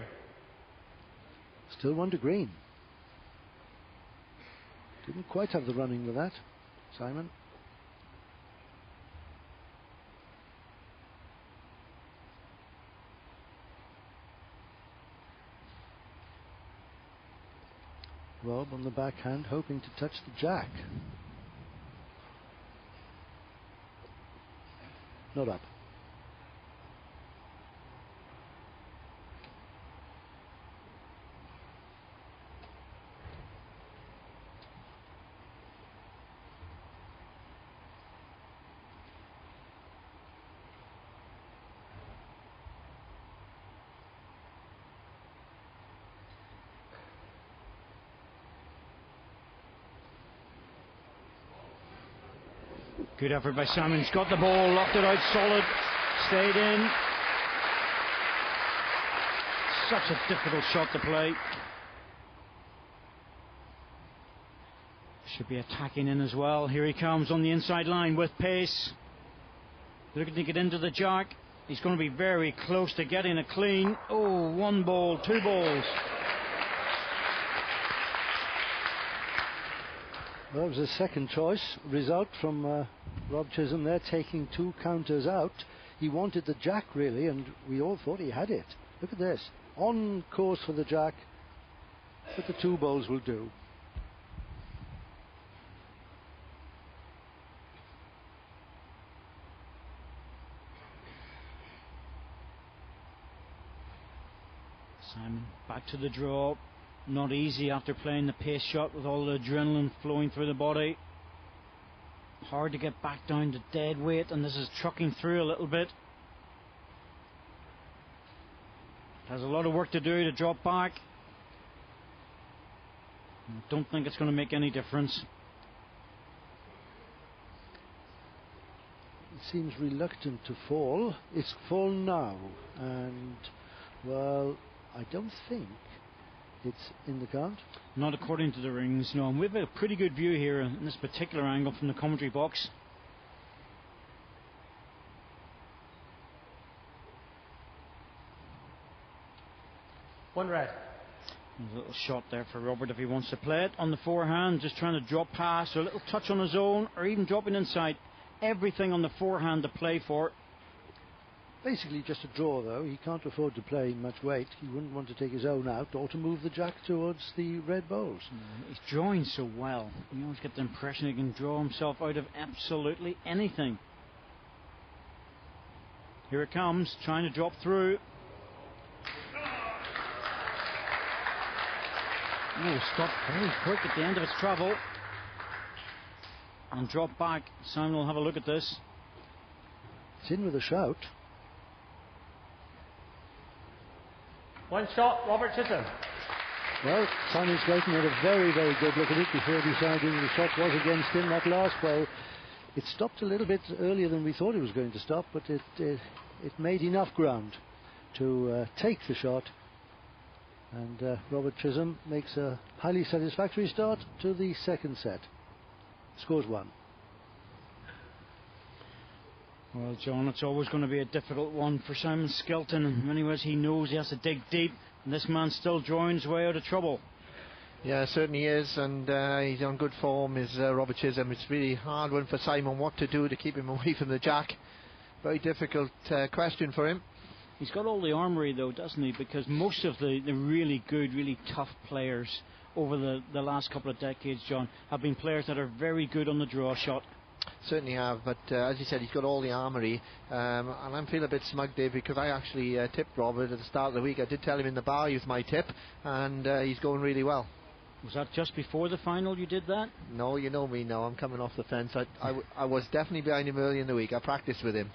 Still 1 to green. Didn't quite have the running with that, Simon. Rob on the backhand, hoping to touch the jack. Not up. Good effort by Simon. He's got the ball, locked it out solid, stayed in. Such a difficult shot to play. Should be attacking in as well. Here he comes on the inside line with pace. Looking to get into the jack. He's going to be very close to getting a clean. Oh, 1 ball, 2 balls. Well, it was a second choice result from Rob Chisholm there, taking 2 counters out. He wanted the jack really, and we all thought he had it. Look at this, on course for the jack, but the 2 bowls will do. Simon back to the draw. Not easy after playing the pace shot with all the adrenaline flowing through the body. Hard to get back down to dead weight, and this is trucking through a little bit. Has a lot of work to do to drop back. I don't think it's going to make any difference. It seems reluctant to fall. It's fallen now, and well, I don't think it's in the count. Not according to the rings, no. And we've a pretty good view here in this particular angle from the commentary box. One red. There's a little shot there for Robert if he wants to play it. On the forehand, just trying to drop past, or a little touch on his own, or even dropping inside. Everything on the forehand to play for. Basically just a draw though. He can't afford to play much weight. He wouldn't want to take his own out or to move the jack towards the red bowls. He's drawing so well. You always get the impression he can draw himself out of absolutely anything. Here it comes, trying to drop through. Oh, stopped very quick at the end of its travel. And drop back. Simon will have a look at this. It's in with a shout. One shot, Robert Chisholm. Well, Simon Skelton had a very, very good look at it before deciding the shot was against him. That last bowl, it stopped a little bit earlier than we thought it was going to stop, but it made enough ground to take the shot. And Robert Chisholm makes a highly satisfactory start to the second set. Scores 1. Well, John, it's always going to be a difficult one for Simon Skelton. In many ways, he knows he has to dig deep, and this man's still drawing his way out of trouble. Yeah, certainly is, and he's on good form, is Robert Chisholm. It's really hard one for Simon what to do to keep him away from the jack. Very difficult question for him. He's got all the armoury, though, doesn't he? Because most of the really good, really tough players over the last couple of decades, John, have been players that are very good on the draw shot. Certainly have, but as you said, he's got all the armoury, and I'm feeling a bit smug, Dave, because I actually tipped Robert at the start of the week. I did tell him in the bar he was my tip, and he's going really well. Was that just before the final you did that? No, you know me now, I'm coming off the fence. I was definitely behind him early in the week. I practiced with him.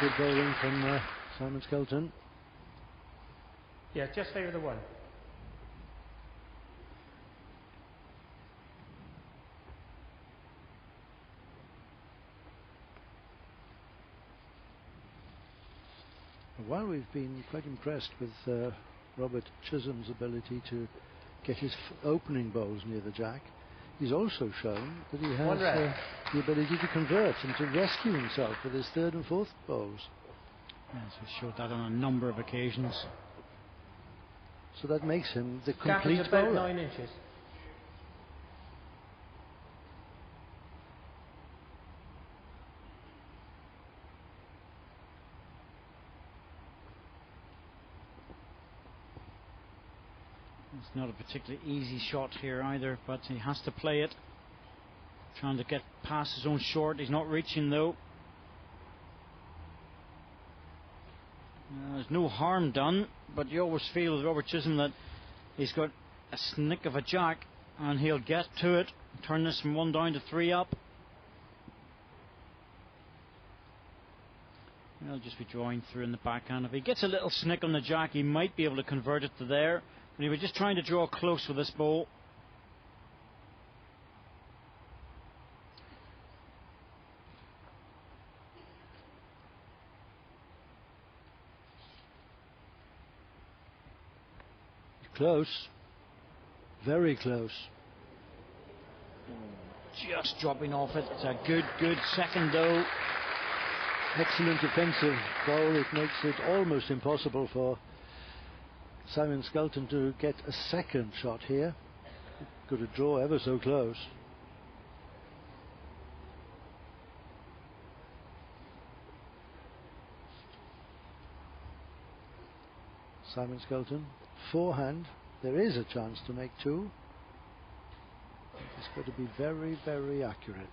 Good bowling from Simon Skelton. Yeah, just favour the 1. While we've been quite impressed with Robert Chisholm's ability to get his opening bowls near the jack, he's also shown that he has the ability to convert and to rescue himself with his third and fourth bowls. Yes, he showed that on a number of occasions. So that makes him the Gap complete is about bowler. 9 inches. It's not a particularly easy shot here either, but he has to play it. Trying to get past his own short. He's not reaching though. There's no harm done, but you always feel with Robert Chisholm that he's got a snick of a jack and he'll get to it. Turn this from 1 down to 3 up. He'll just be drawing through in the backhand. If he gets a little snick on the jack, he might be able to convert it to there. But he was just trying to draw close with this ball. Close. Very close. Just dropping off it. It's a good second though. Excellent defensive goal. It makes it almost impossible for Simon Skelton to get a second shot here. Could have draw ever so close. Simon Skelton, forehand. There is a chance to make 2. It's got to be very, very accurate.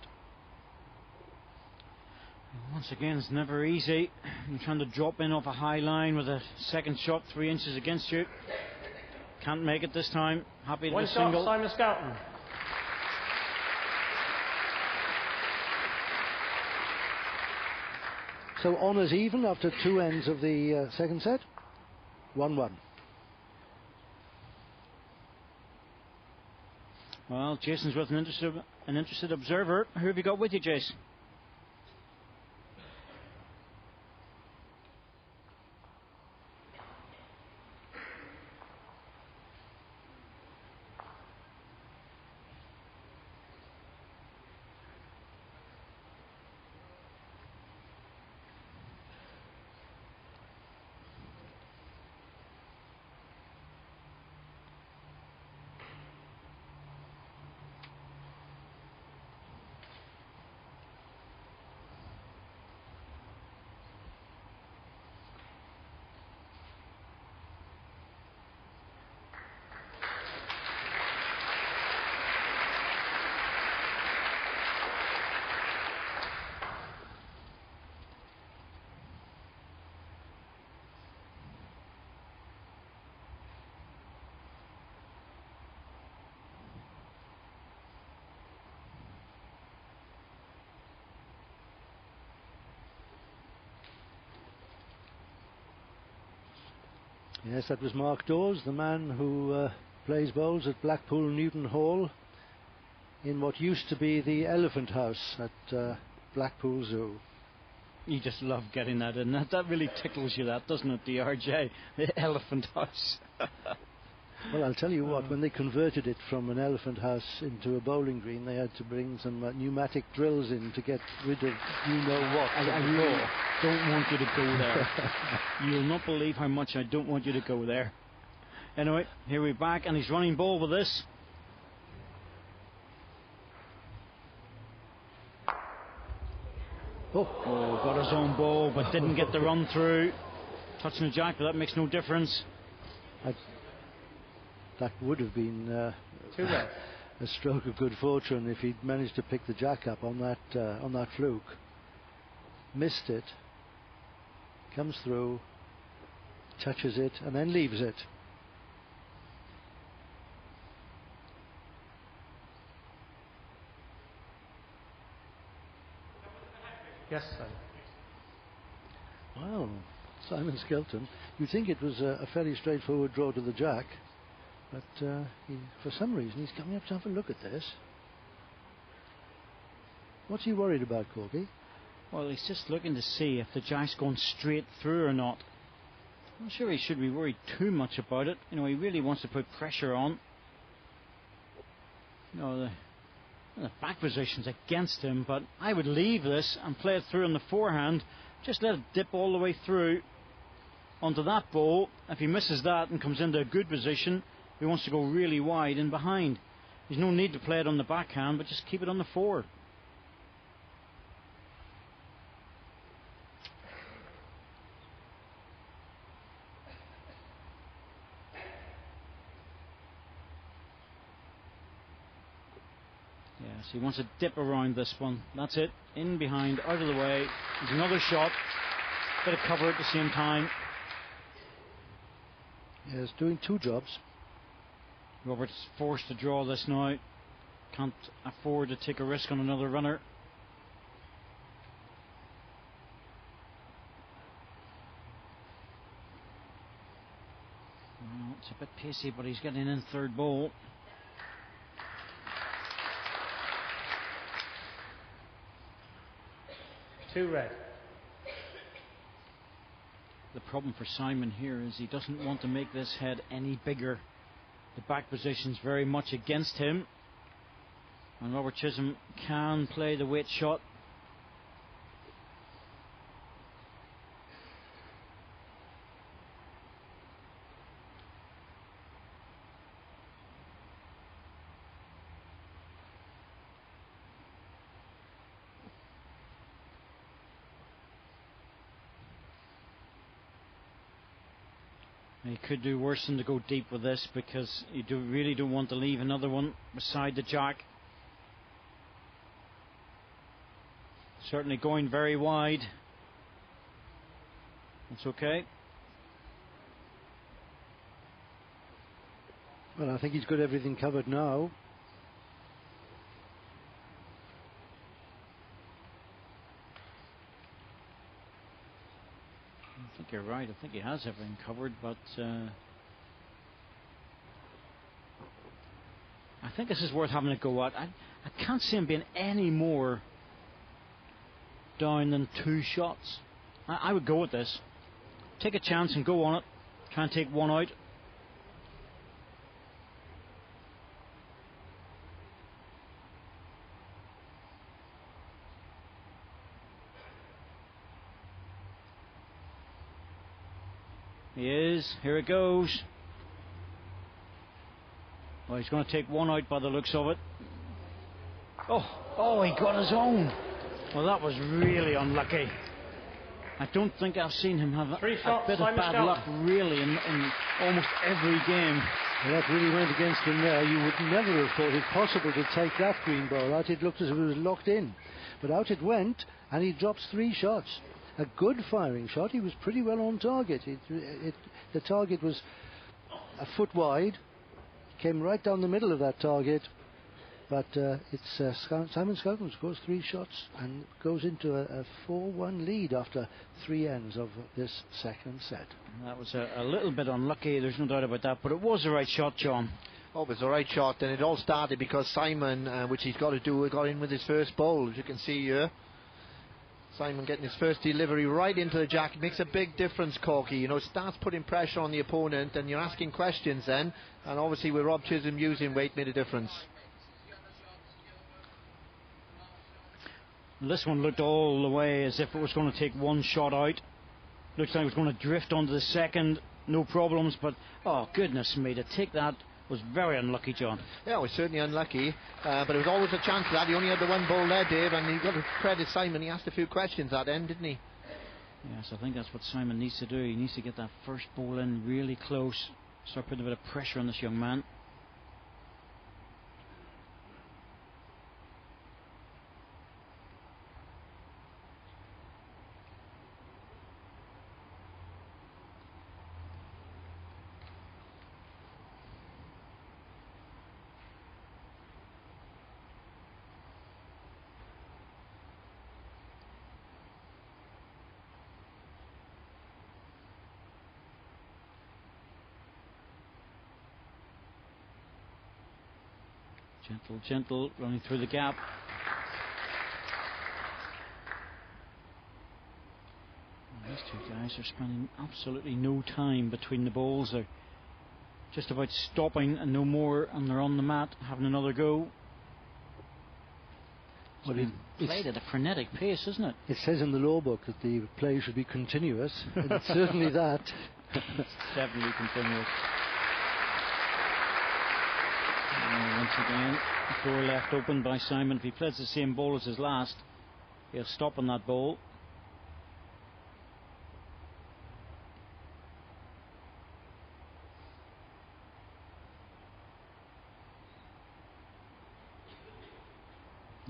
Once again, it's never easy. You're trying to drop in off a high line with a second shot 3 inches against you. Can't make it this time. Happy to One be shot, single. Simon Skelton. So honours even after 2 ends of the second set. 1-1. Well, Jason's with an interested observer. Who have you got with you, Jason? Yes, that was Mark Dawes, the man who plays bowls at Blackpool Newton Hall in what used to be the Elephant House at Blackpool Zoo. You just love getting that in. That really tickles you, that, doesn't it, the RJ? The Elephant House. Well, I'll tell you what, when they converted it from an elephant house into a bowling green, they had to bring some pneumatic drills in to get rid of you-know-what. I really don't want you to go there. You'll not believe how much I don't want you to go there. Anyway, here we're back, and he's running ball with this. Oh, got his own ball, but didn't get the run through. Touching the jack, but that makes no difference. That would have been a stroke of good fortune if he'd managed to pick the jack up on that fluke. Missed it, comes through, touches it, and then leaves it. Yes, sir. Well, Simon Skelton, you'd think it was a fairly straightforward draw to the jack, but for some reason he's coming up to have a look at this. What's he worried about, Corky? Well, he's just looking to see if the jack's going straight through or not. I'm not sure he should be worried too much about it. You know, he really wants to put pressure on. You know, the back position's against him, but I would leave this and play it through on the forehand. Just let it dip all the way through onto that ball. If he misses that and comes into a good position, he wants to go really wide and behind. There's no need to play it on the backhand, but just keep it on the fore. he wants to dip around this one. That's it. In behind, out of the way. There's another shot. Bit of cover at the same time. Yeah, he's doing two jobs. Roberts forced to draw this now. Can't afford to take a risk on another runner. Well, it's a bit pacey, but he's getting in third ball. Two red. The problem for Simon here is he doesn't want to make this head any bigger. The back position's very much against him. And Robert Chisholm can play the weight shot. He could do worse than to go deep with this, because you really don't want to leave another one beside the jack. Certainly going very wide. That's okay. Well, I think he's got everything covered now. I think you're right. I think he has everything covered, but I think this is worth having a go at. I can't see him being any more down than two shots. I would go with this. Take a chance and go on it. Try and take one out. He is. Here it goes. Well, he's going to take one out by the looks of it. Oh, he got his own. Well, that was really unlucky. I don't think I've seen him have a bit of bad luck, really, in almost every game. Well, that really went against him there. You would never have thought it possible to take that green ball out. It looked as if it was locked in. But out it went, and he drops three shots. A good firing shot. He was pretty well on target. The target was a foot wide. Came right down the middle of that target. But it's Simon Skelton who scores three shots and goes into a 4-1 lead after three ends of this second set. That was a little bit unlucky, there's no doubt about that, but it was the right shot, John. Oh, it was the right shot, and it all started because Simon, which he's got to do, got in with his first bowl, as you can see here. Simon getting his first delivery right into the jack. It makes a big difference, Corky. You know, starts putting pressure on the opponent, and you're asking questions then, and obviously with Rob Chisholm using weight made a difference. This one looked all the way as if it was going to take one shot out. Looks like it was going to drift onto the second, no problems, but oh goodness me, to take that was very unlucky, John. Yeah, it was certainly unlucky, but it was always a chance for that. He only had the one ball there, Dave, and you've got to credit Simon. He asked a few questions at the end, didn't he? Yes, I think that's what Simon needs to do. He needs to get that first ball in really close, start putting a bit of pressure on this young man. Gentle, running through the gap. These two guys are spending absolutely no time between the balls. They're just about stopping and no more, and they're on the mat having another go. Well, it's played at a frenetic pace, isn't it? It says in the law book that the play should be continuous, and it's certainly that. It's definitely continuous. Once again, the floor left open by Simon. If he plays the same ball as his last, he'll stop on that ball.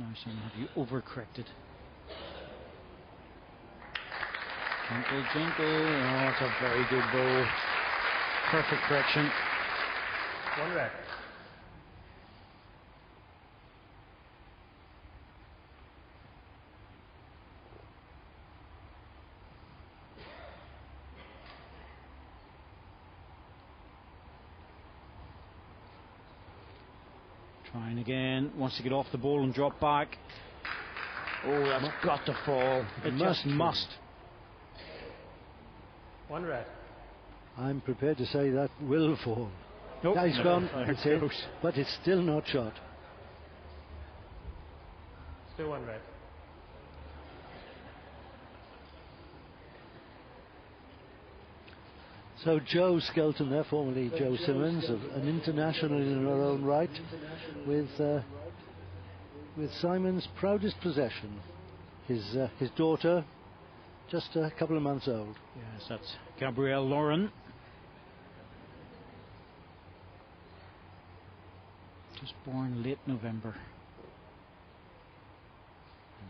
Now, Simon, have you overcorrected? Gentle, gentle. Oh, it's a very good ball. Perfect correction. 1 red. Trying again. Wants to get off the ball and drop back. Oh, that's got to fall. It just must. 1 red. I'm prepared to say that will fall. Nope. Nice gone, It's it, close. but it's still not shot. Still 1 red. So Joe Skelton there, formerly Joe Simmons, an international in her own right, with Simon's proudest possession, his daughter, just a couple of months old. Yes, that's Gabrielle Lauren. Just born late November.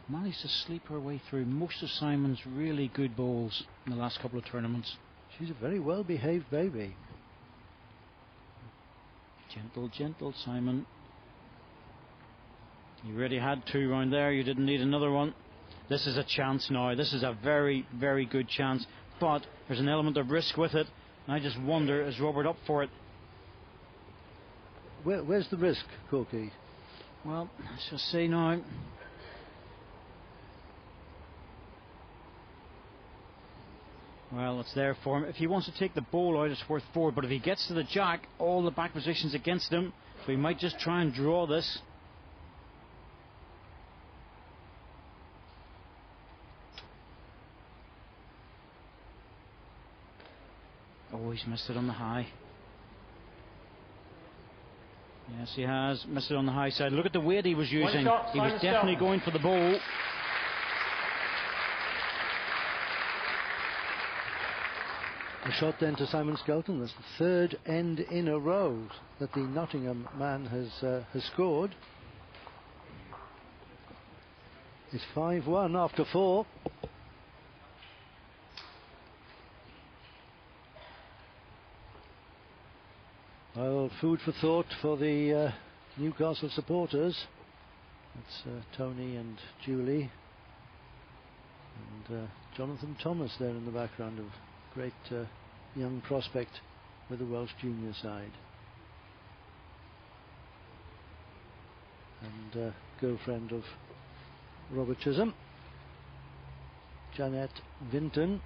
Managed to sleep her way through most of Simon's really good bowls in the last couple of tournaments. She's a very well behaved baby. Gentle, gentle, Simon. You already had 2 round there, you didn't need another one. This is a chance now. This is a very, very good chance. But there's an element of risk with it. And I just wonder, is Robert up for it? Where's the risk, Corky? Well, let's just say now. Well, it's there for him. If he wants to take the ball out, it's worth 4. But if he gets to the jack, all the back position's against him. So he might just try and draw this. Oh, he's missed it on the high. Yes, he has missed it on the high side. Look at the weight he was using. He was definitely going for the ball. A shot then to Simon Skelton. That's the 3rd end in a row that the Nottingham man has scored. It's 5-1 after 4. Well, food for thought for the Newcastle supporters. It's Tony and Julie and Jonathan Thomas there in the background, of great young prospect with the Welsh junior side, and girlfriend of Robert Chisholm, Janet Vinton.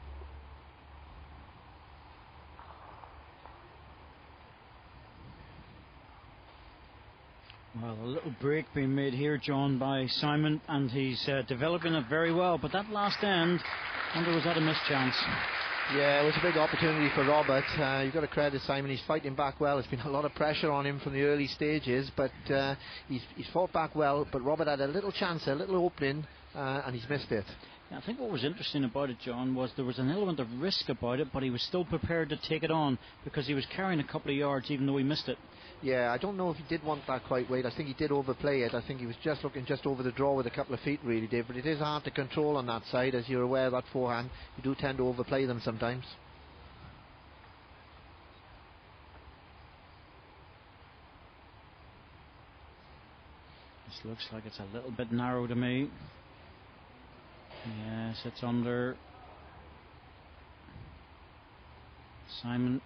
Well, a little break being made here, John, by Simon, and he's developing it very well. But that last end, I wonder, was that a missed chance? Yeah, it was a big opportunity for Robert. You've got to credit Simon. He's fighting back well. There's been a lot of pressure on him from the early stages, but he's fought back well. But Robert had a little chance, a little opening, and he's missed it. Yeah, I think what was interesting about it, John, was there was an element of risk about it, but he was still prepared to take it on because he was carrying a couple of yards even though he missed it. Yeah, I don't know if he did want that quite weight. I think he did overplay it. I think he was just looking just over the draw with a couple of feet, really, Dave. But it is hard to control on that side, as you're aware, that forehand. You do tend to overplay them sometimes. This looks like it's a little bit narrow to me. Yes, it's under. Simon,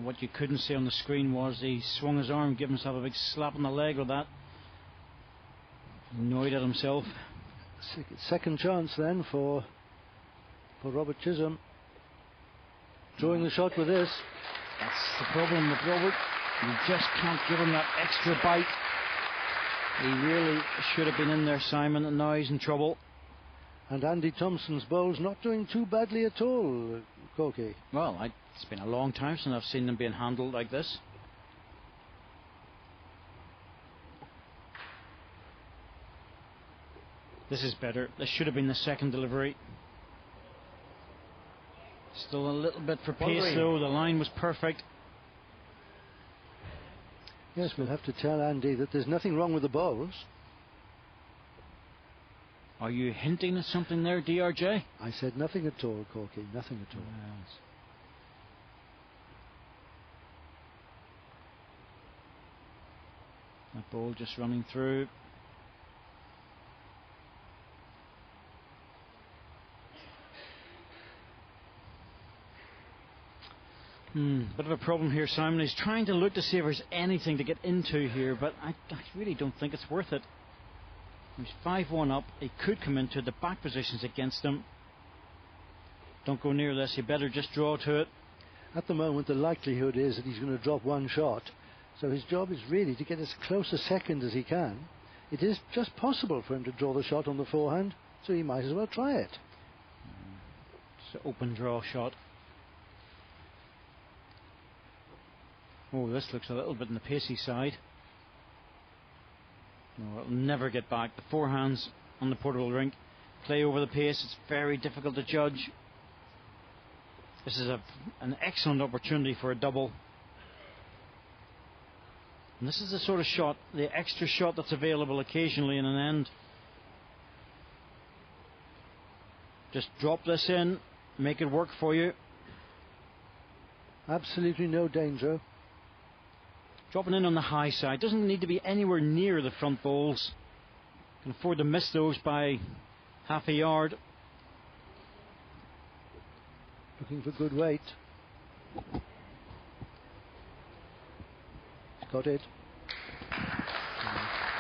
what you couldn't see on the screen was he swung his arm, gave himself a big slap on the leg with that. Annoyed at himself. Second chance then for Robert Chisholm. Drawing the shot with this. That's the problem with Robert. You just can't give him that extra bite. He really should have been in there, Simon, and now he's in trouble. And Andy Thompson's bowl's not doing too badly at all, Corky. Well, it's been a long time since I've seen them being handled like this. This is better. This should have been the second delivery. Still a little bit for pace though. The line was perfect. Yes, we'll have to tell Andy that there's nothing wrong with the bowls. Are you hinting at something there, DRJ? I said nothing at all, Corky, nothing at all. Yes. That ball just running through. Bit of a problem here, Simon. He's trying to look to see if there's anything to get into here, but I really don't think it's worth it. He's 5-1 up. He could come into the back positions against him. Don't go near this. You better just draw to it. At the moment, the likelihood is that he's going to drop one shot. So his job is really to get as close a second as he can. It is just possible for him to draw the shot on the forehand, so he might as well try it. It's an open draw shot. Oh, this looks a little bit on the pacey side. No, it'll never get back. The forehands on the portable rink play over the pace. It's very difficult to judge. This is an excellent opportunity for a double. And this is the sort of shot, the extra shot that's available occasionally in an end. Just drop this in, make it work for you. Absolutely no danger. Dropping in on the high side. Doesn't need to be anywhere near the front bowls. Can afford to miss those by half a yard. Looking for good weight. Got it.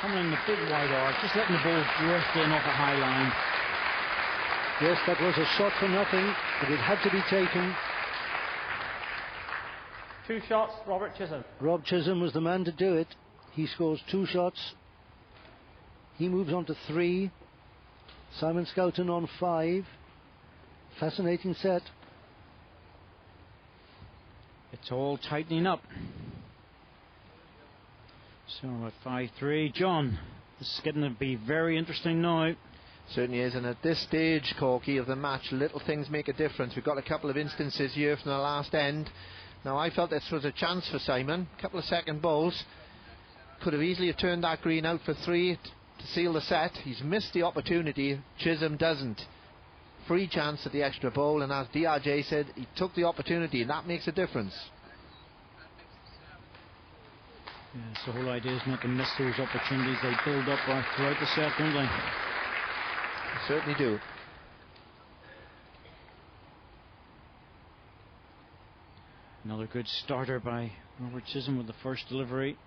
Coming in the big wide arc, just letting the ball drift in off a high line. Yes, that was a shot for nothing, but it had to be taken. 2 shots, Robert Chisholm. Rob Chisholm was the man to do it. He scores 2 shots. He moves on to 3. Simon Skelton on 5. Fascinating set. It's all tightening up. So at 5-3, John, this is getting to be very interesting now. Certainly is, and at this stage, Corky, of the match, little things make a difference. We've got a couple of instances here from the last end. Now, I felt this was a chance for Simon. A couple of second bowls. Could have easily turned that green out for 3 to seal the set. He's missed the opportunity. Chisholm doesn't. Free chance at the extra bowl, and as DRJ said, he took the opportunity, and that makes a difference. Yes, the whole idea is not to miss those opportunities. They build up throughout the set, don't they? They certainly do. Another good starter by Robert Chisholm with the first delivery.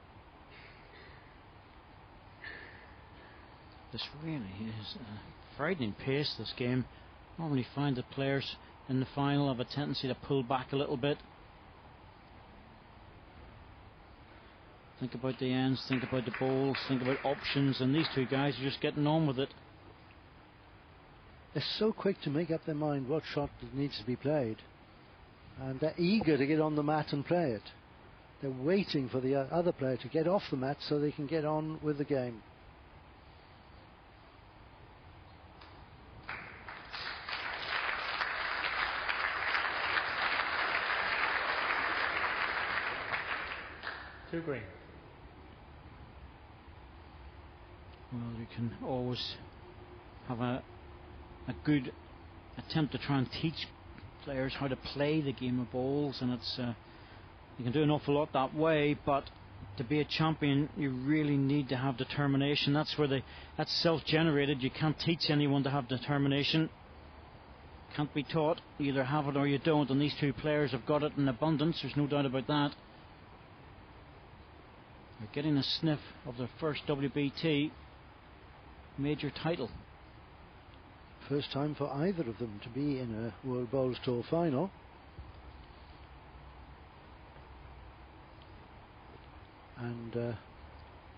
This really is a frightening pace, this game. Normally find that players in the final have a tendency to pull back a little bit. Think about the ends, think about the bowls, think about options, and these two guys are just getting on with it. They're so quick to make up their mind what shot needs to be played. And they're eager to get on the mat and play it. They're waiting for the other player to get off the mat so they can get on with the game. Two green. Well, you can always have a good attempt to try and teach players how to play the game of bowls, and it's you can do an awful lot that way, but to be a champion you really need to have determination. That's self-generated. You can't teach anyone to have determination. Can't be taught. You either have it or you don't, and these two players have got it in abundance. There's no doubt about that. They're getting a sniff of their first WBT major title. First time for either of them to be in a World Bowls Tour final. And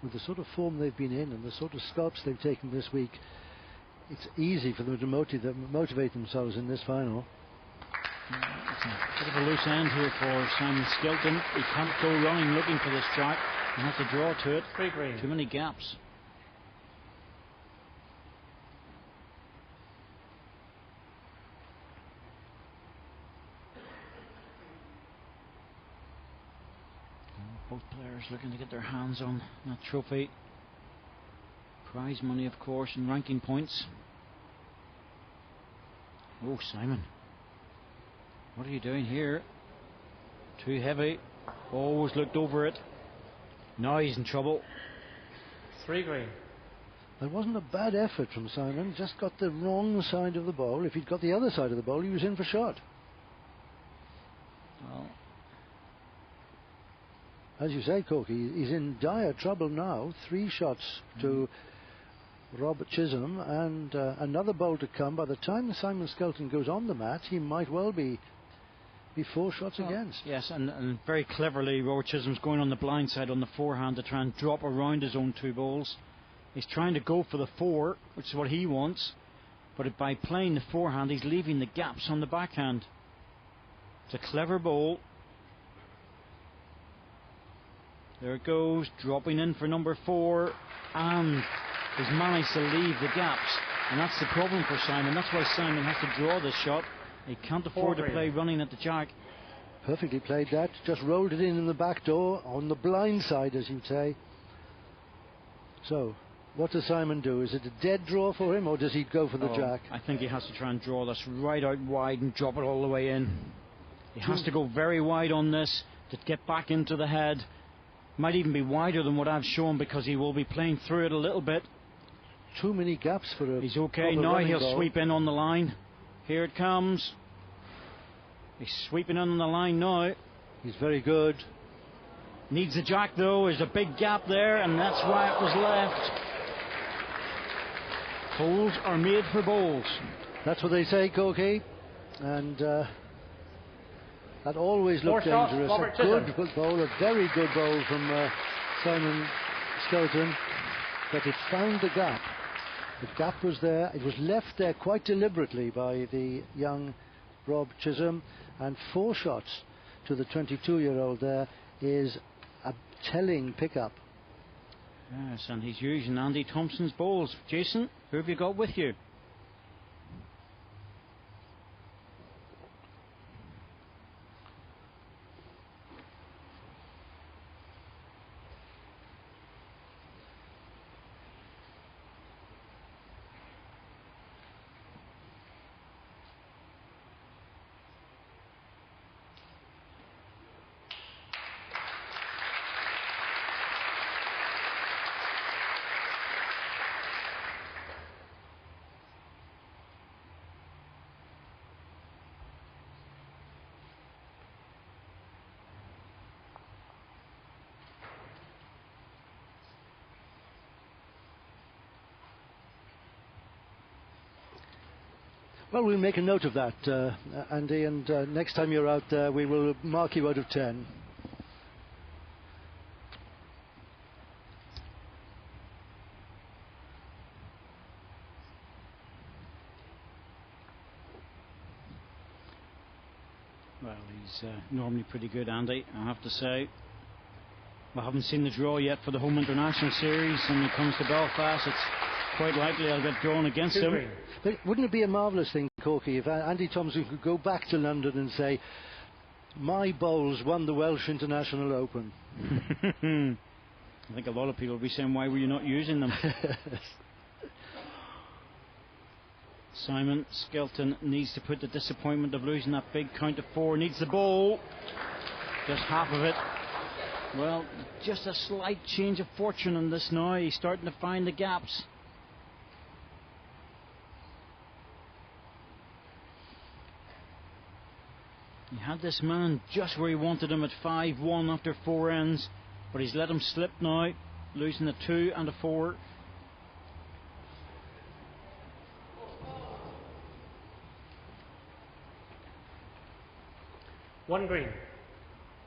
with the sort of form they've been in and the sort of scalps they've taken this week, it's easy for them to motivate themselves in this final. It's a bit of a loose end here for Simon Skelton. He can't go running looking for this track. He has to draw to it. 3 green. Too many gaps. Both players looking to get their hands on that trophy. Prize money, of course, and ranking points. Oh, Simon. What are you doing here? Too heavy. Always looked over it. Now he's in trouble. 3 green. That wasn't a bad effort from Simon, just got the wrong side of the bowl. If he'd got the other side of the bowl, he was in for shot. Well, as you say, Corky, he's in dire trouble now. 3 shots to Robert Chisholm and another bowl to come. By the time Simon Skelton goes on the mat, he might well be 4 shots against. Yes, and very cleverly, Robert Chisholm's going on the blind side on the forehand to try and drop around his own 2 bowls. He's trying to go for the 4, which is what he wants, but by playing the forehand, he's leaving the gaps on the backhand. It's a clever bowl. There it goes, dropping in for number 4, and he's managed to leave the gaps, and that's the problem for Simon. That's why Simon has to draw this shot. He can't afford to play running at the jack. Perfectly played that, just rolled it in the back door, on the blind side, as you'd say. So, what does Simon do? Is it a dead draw for him, or does he go for the jack? I think he has to try and draw this right out wide and drop it all the way in. He has to go very wide on this to get back into the head. Might even be wider than what I've shown, because he will be playing through it a little bit. Too many gaps for a... He's okay now. He'll sweep in on the line. Here it comes. He's sweeping in on the line now. He's very good. Needs a jack though. There's a big gap there, and that's why it was left. Holes are made for bowls. That's what they say, Corky. And that always looked dangerous. A good bowl, a very good bowl from Simon Skelton, but it found the gap. The gap was there. It was left there quite deliberately by the young Rob Chisholm, and 4 shots to the 22-year-old there is a telling pickup. Yes, and he's using Andy Thompson's bowls. Jason, who have you got with you? Well, we'll make a note of that, Andy, and next time you're out there, we will mark you out of 10. Well, he's normally pretty good, Andy, I have to say. We haven't seen the draw yet for the home international series, and when it comes to Belfast, it's quite likely I'll get drawn against him. But wouldn't it be a marvellous thing, Corky, if Andy Thompson could go back to London and say, my bowls won the Welsh International Open? I think a lot of people will be saying, why were you not using them? Simon Skelton needs to put the disappointment of losing that big count of 4. Needs the bowl. Just half of it. Well, just a slight change of fortune in this now. He's starting to find the gaps. He had this man just where he wanted him at 5-1 after 4 ends, but he's let him slip now, losing a 2 and a 4. One green.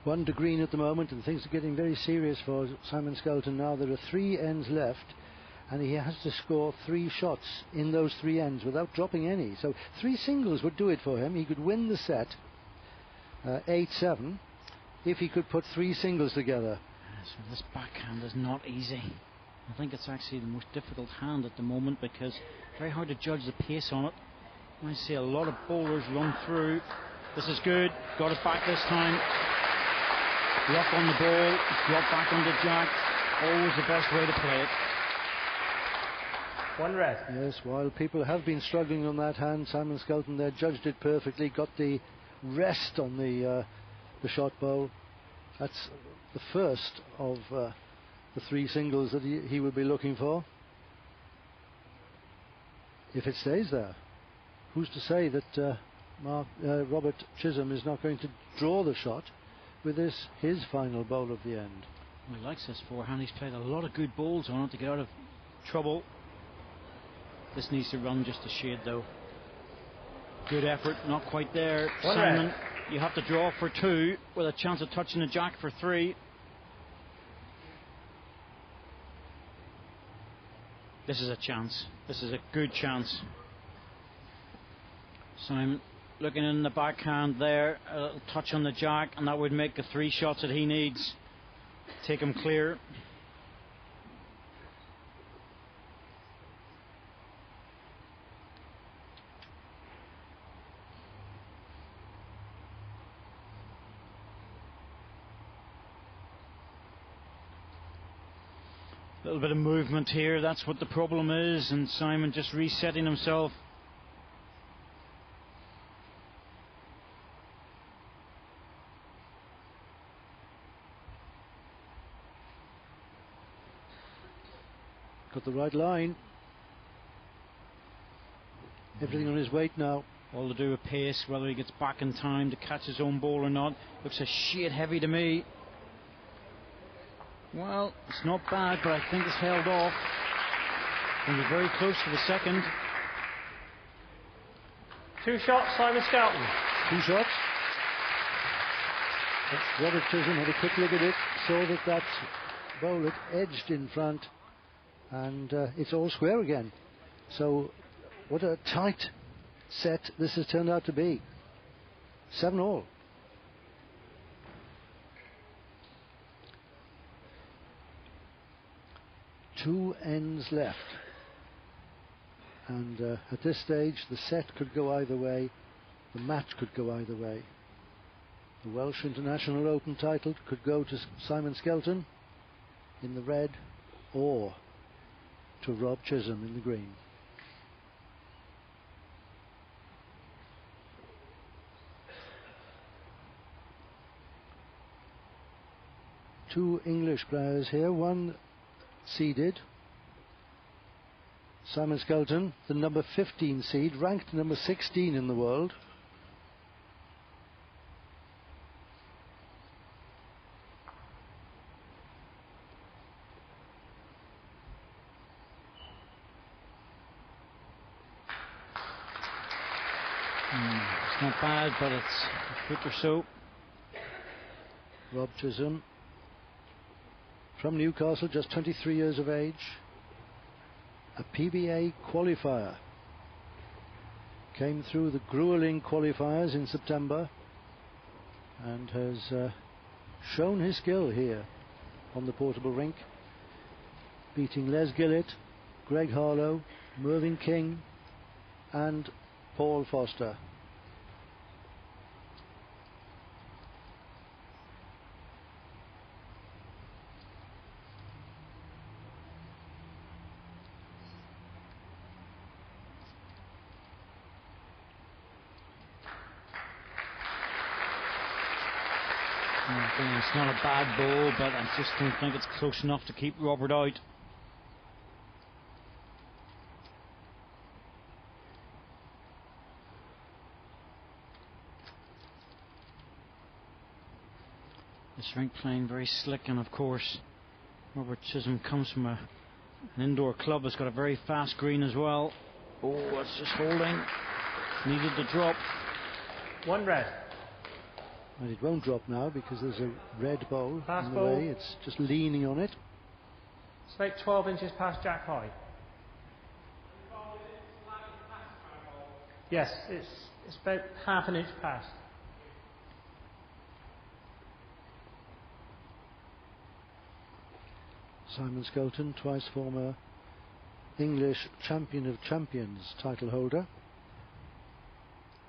1 to green at the moment, and things are getting very serious for Simon Skelton now. There are 3 ends left, and he has to score 3 shots in those 3 ends without dropping any. So 3 singles would do it for him. He could win the set 8-7 if he could put 3 singles together. So this backhand is not easy. I think it's actually the most difficult hand at the moment, because it's very hard to judge the pace on it. I see a lot of bowlers run through. This is good, got it back this time. Rock on the ball, drop back on the jack. Always the best way to play it. 1 red. Yes, while people have been struggling on that hand, Simon Skelton there judged it perfectly, got the rest on the shot bowl. That's the first of the 3 singles that he would be looking for. If it stays there, who's to say that Robert Chisholm is not going to draw the shot with this his final bowl of the end? Well, he likes this forehand. He's played a lot of good balls on it to get out of trouble. This needs to run just a shade though. Good effort, not quite there. Simon, you have to draw for 2 with a chance of touching the jack for 3. This is a chance. This is a good chance. Simon looking in the backhand there, a little touch on the jack, and that would make the 3 shots that he needs. Take him clear. A little bit of movement here, that's what the problem is, and Simon just resetting himself. Got the right line. Everything on his weight now. All to do with pace, whether he gets back in time to catch his own ball or not. Looks a shade heavy to me. Well, it's not bad, but I think it's held off. And we're very close to the second. 2 shots, Simon Skelton. 2 shots. Robert Chisholm had a quick look at it, saw that bowl had edged in front, and it's all square again. So what a tight set this has turned out to be. 7-all. Two ends left, and at this stage the set could go either way, the match could go either way. The Welsh International Open title could go to Simon Skelton in the red, or to Rob Chisholm in the green. Two English players here, one seeded, Simon Skelton, the number 15 seed, ranked number 16 in the world. It's not bad, but it's a foot or so. Rob Chisholm, from Newcastle, just 23 years of age, a PBA qualifier. Came through the grueling qualifiers in September and has shown his skill here on the portable rink, beating Les Gillett, Greg Harlow, Mervyn King and Paul Foster. It's not a bad ball, but I just don't think it's close enough to keep Robert out. This rink playing very slick, and of course Robert Chisholm comes from an indoor club that's got a very fast green as well. Oh, it's just holding. Needed to drop. 1 red. And it won't drop now because there's a red bowl Fast in the bowl. way. It's just leaning on it. It's about 12 inches past jack high. Yes, it's about half an inch past. Simon Skelton, twice former English Champion of Champions title holder,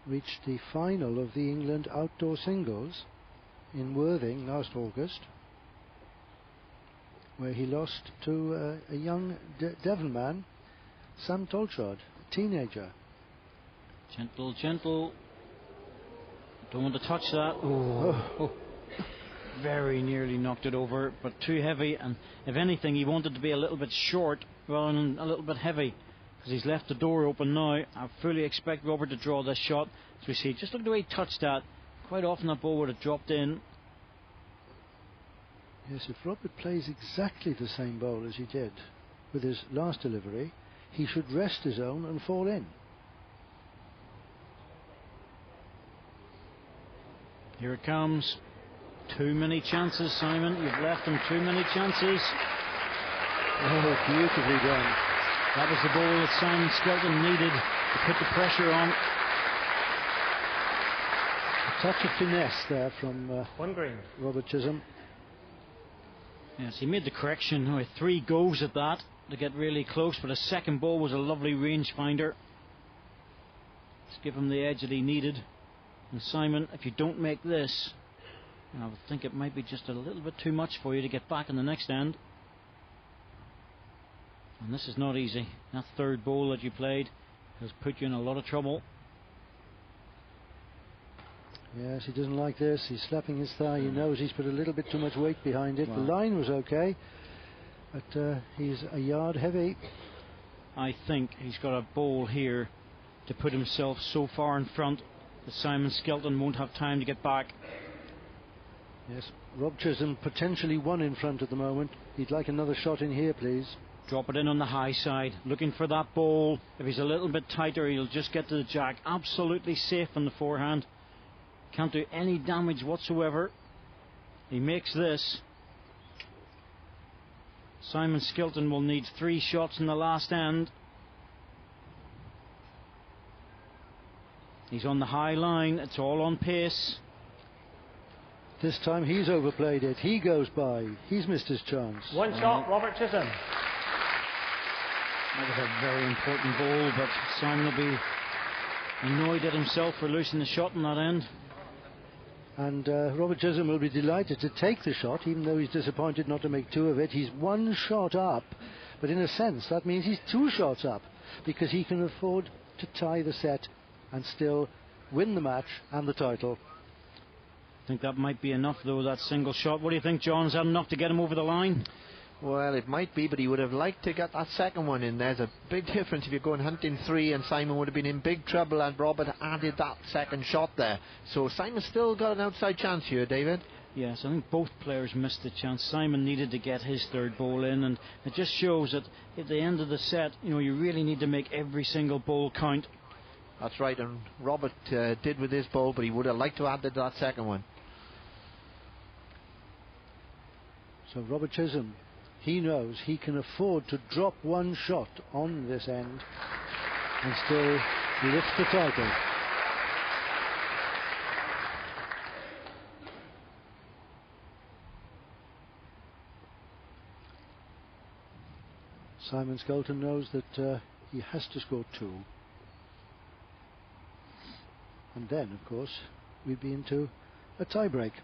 reached the final of the England outdoor singles in Worthing last August, where he lost to a young Devon man Sam Tolchard, teenager. Gentle, gentle. Don't want to touch that. Oh. Very nearly knocked it over, but too heavy. And if anything, he wanted to be a little bit short rather than a little bit heavy, because he's left the door open now. I fully expect Robert to draw this shot. As we see, just look at the way he touched that. Quite often that ball would have dropped in. Yes, if Robert plays exactly the same bowl as he did with his last delivery, he should rest his own and fall in. Here it comes. Too many chances, Simon. You've left him too many chances. Oh, beautifully done. That was the ball that Simon Skelton needed to put the pressure on. A touch of finesse there from One green. Robert Chisholm. Yes, he made the correction with 3 goes at that to get really close, but a second ball was a lovely range finder to give him the edge that he needed. And Simon, if you don't make this, I would think it might be just a little bit too much for you to get back in the next end. And this is not easy. That third ball that you played has put you in a lot of trouble. Yes, he doesn't like this. He's slapping his thigh. He knows he's put a little bit too much weight behind it. Wow. The line was okay, but he's a yard heavy. I think he's got a ball here to put himself so far in front that Simon Skelton won't have time to get back. Yes, Rob Chisholm potentially 1 in front at the moment. He'd like another shot in here, please. Drop it in on the high side, looking for that ball. If he's a little bit tighter, he'll just get to the jack. Absolutely safe on the forehand. Can't do any damage whatsoever. He makes this. Simon Skelton will need 3 shots in the last end. He's on the high line. It's all on pace. This time he's overplayed it. He goes by. He's missed his chance. One shot, Robert Chisholm. That was a very important ball, but Simon will be annoyed at himself for losing the shot in that end. And Robert Chisholm will be delighted to take the shot, even though he's disappointed not to make 2 of it. He's 1 shot up, but in a sense that means he's 2 shots up, because he can afford to tie the set and still win the match and the title. I think that might be enough, though, that single shot. What do you think, John? Is that enough to get him over the line? Well, it might be, but he would have liked to get that second one in. There's a big difference if you're going hunting 3, and Simon would have been in big trouble, and Robert added that second shot there. So Simon's still got an outside chance here, David. Yes, I think both players missed the chance. Simon needed to get his third ball in, and it just shows that at the end of the set, you really need to make every single ball count. That's right, and Robert did with his ball, but he would have liked to add that second one. So Robert Chisholm, he knows he can afford to drop 1 shot on this end and still lift the title. Simon Skelton knows that he has to score 2. And then, of course, we'd be into a tie-break.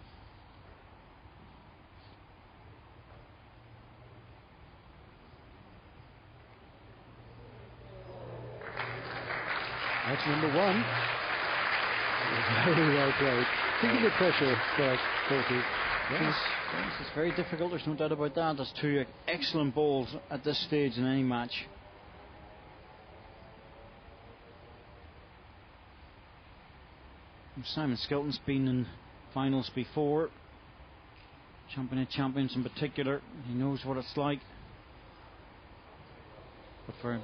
That's number 1. Very well played. Think of the pressure there, Corky. Yes, it's very difficult, there's no doubt about that. There's 2 excellent balls at this stage in any match. Simon Skelton's been in finals before, Champion of Champions in particular. He knows what it's like. But for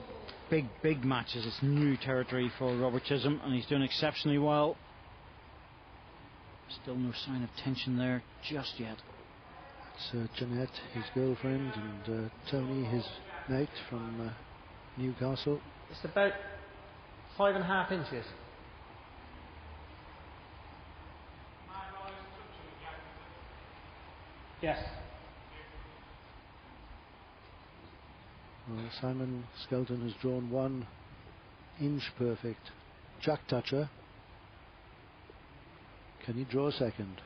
big matches, it's new territory for Robert Chisholm, and he's doing exceptionally well. Still no sign of tension there just yet. It's Jeanette, his girlfriend, and Tony, his mate from Newcastle. It's about 5.5 inches. Yes. Well, Simon Skelton has drawn 1 inch perfect jack toucher. Can he draw a second?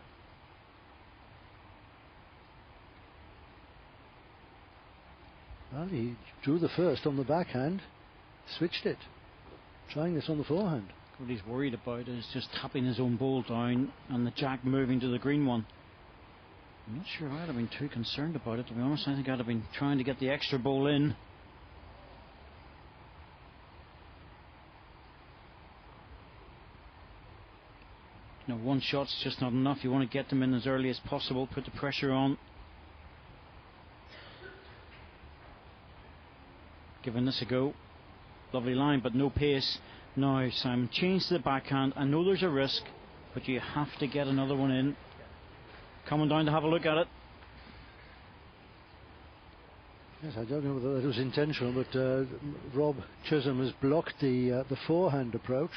Well, he drew the first on the backhand. switched it, trying this on the forehand. What he's worried about is just tapping his own ball down and the jack moving to the green one. I'm not sure I'd have been too concerned about it, to be honest. I think I'd have been trying to get the extra ball in. You know, one shot's just not enough. You want to get them in as early as possible, put the pressure on. Giving this a go. Lovely line, but no pace. Now, Simon, change to the backhand. I know there's a risk, but you have to get another one in. Coming down to have a look at it. Yes, I don't know whether that was intentional, but Rob Chisholm has blocked the forehand approach.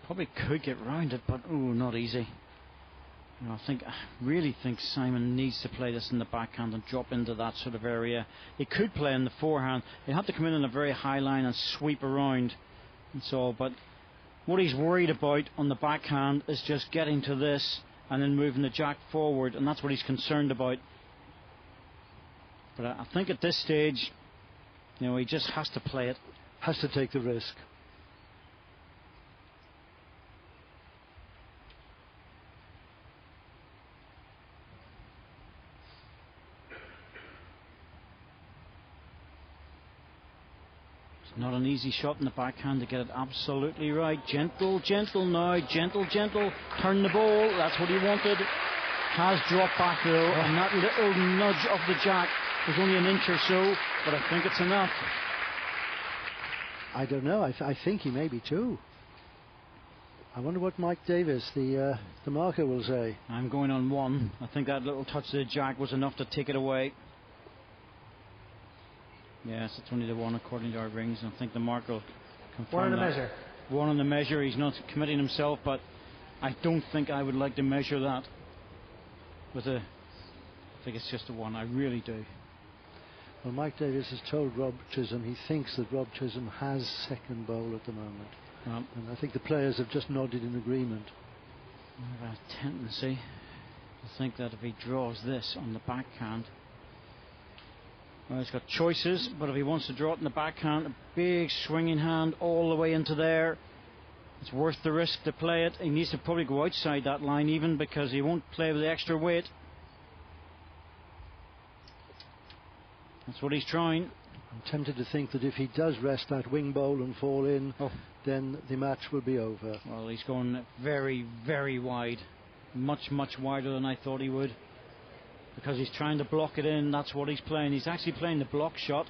Probably could get round it, but not easy. You know, I really think Simon needs to play this in the backhand and drop into that sort of area. He could play in the forehand. He had to come in a very high line and sweep around. That's all. But what he's worried about on the backhand is just getting to this and then moving the jack forward, and that's what he's concerned about. But I think at this stage, you know, he just has to play it. Has to take the risk. Not an easy shot in the backhand to get it absolutely right. Gentle, gentle now. Gentle, gentle. Turn the ball. That's what he wanted. Has dropped back though, and that little nudge of the jack was only an inch or so, but I think it's enough. I don't know. I think he may be two. I wonder what Mike Davis, the marker, will say. I'm going on one. I think that little touch of the jack was enough to take it away. Yes, it's only the one according to our rings. I think the marker will confirm One on the that. measure. One on the measure. He's not committing himself, but I don't think I would like to measure that with a. I think it's just a one. I really do. Well, Mike Davis has told Rob Chisholm he thinks that Rob Chisholm has second bowl at the moment. And I think the players have just nodded in agreement. I have a tendency to think that if he draws this on the backhand. Well, he's got choices, but if he wants to draw it in the backhand, a big swinging hand all the way into there, it's worth the risk to play it. He needs to probably go outside that line even, because he won't play with the extra weight. That's what he's trying. I'm tempted to think that if he does rest that wing bowl and fall in, then the match will be over. Well, he's going very, very wide. Much, much wider than I thought he would. Because he's trying to block it in, that's what he's playing. He's actually playing the block shot.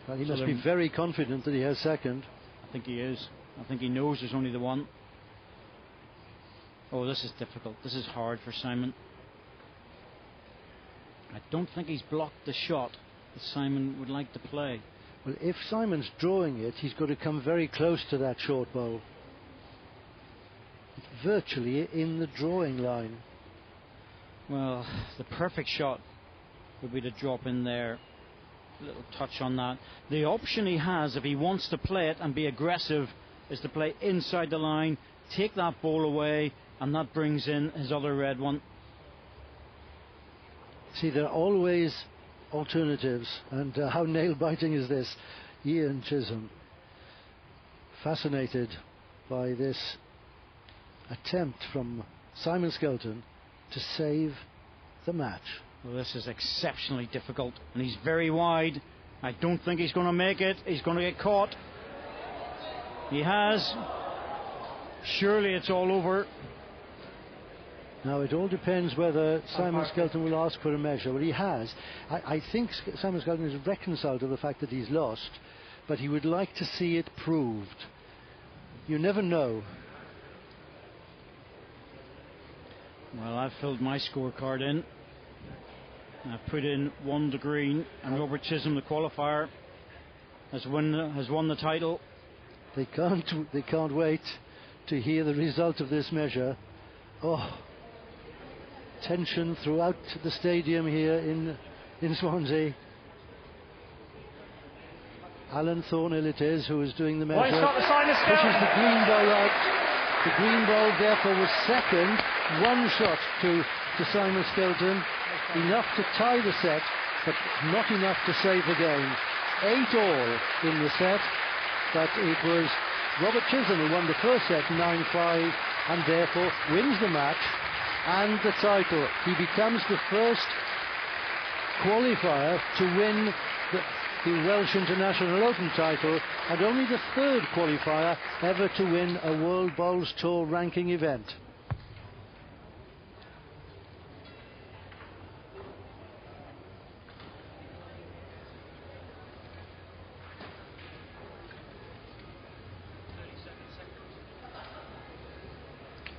Well, he must be very confident that he has second. I think he is. I think he knows there's only the one. Oh, this is difficult. This is hard for Simon. I don't think he's blocked the shot that Simon would like to play. Well, if Simon's drawing it, he's got to come very close to that short bowl. It's virtually in the drawing line. Well, the perfect shot would be to drop in there. A little touch on that. The option he has, if he wants to play it and be aggressive, is to play inside the line, take that ball away, and that brings in his other red one. See, there are always alternatives, and how nail-biting is this? Ian Chisholm, fascinated by this attempt from Simon Skelton to save the match. Well, this is exceptionally difficult, and he's very wide. I don't think he's going to make it. He's going to get caught. He has. Surely it's all over. Now it all depends whether Simon Skelton will ask for a measure. Well, he has. I think Simon Skelton is reconciled to the fact that he's lost, but he would like to see it proved. You never know. Well, I've filled my scorecard in. I've put in 1 to green, and Robert Chisholm, the qualifier, has won the title. They can't wait to hear the result of this measure. Oh, tension throughout the stadium here in Swansea. Alan Thornhill it is who is doing the measure. Well, he's got the sign of Skelton. Pushes the green ball out. The green ball therefore was second. One shot to Simon Skelton. Enough to tie the set, but not enough to save the game. 8-all in the set, but it was Robert Chisholm who won the first set 9-5 and therefore wins the match and the title. He becomes the first qualifier to win the Welsh International Open title and only the third qualifier ever to win a World Bowls Tour ranking event.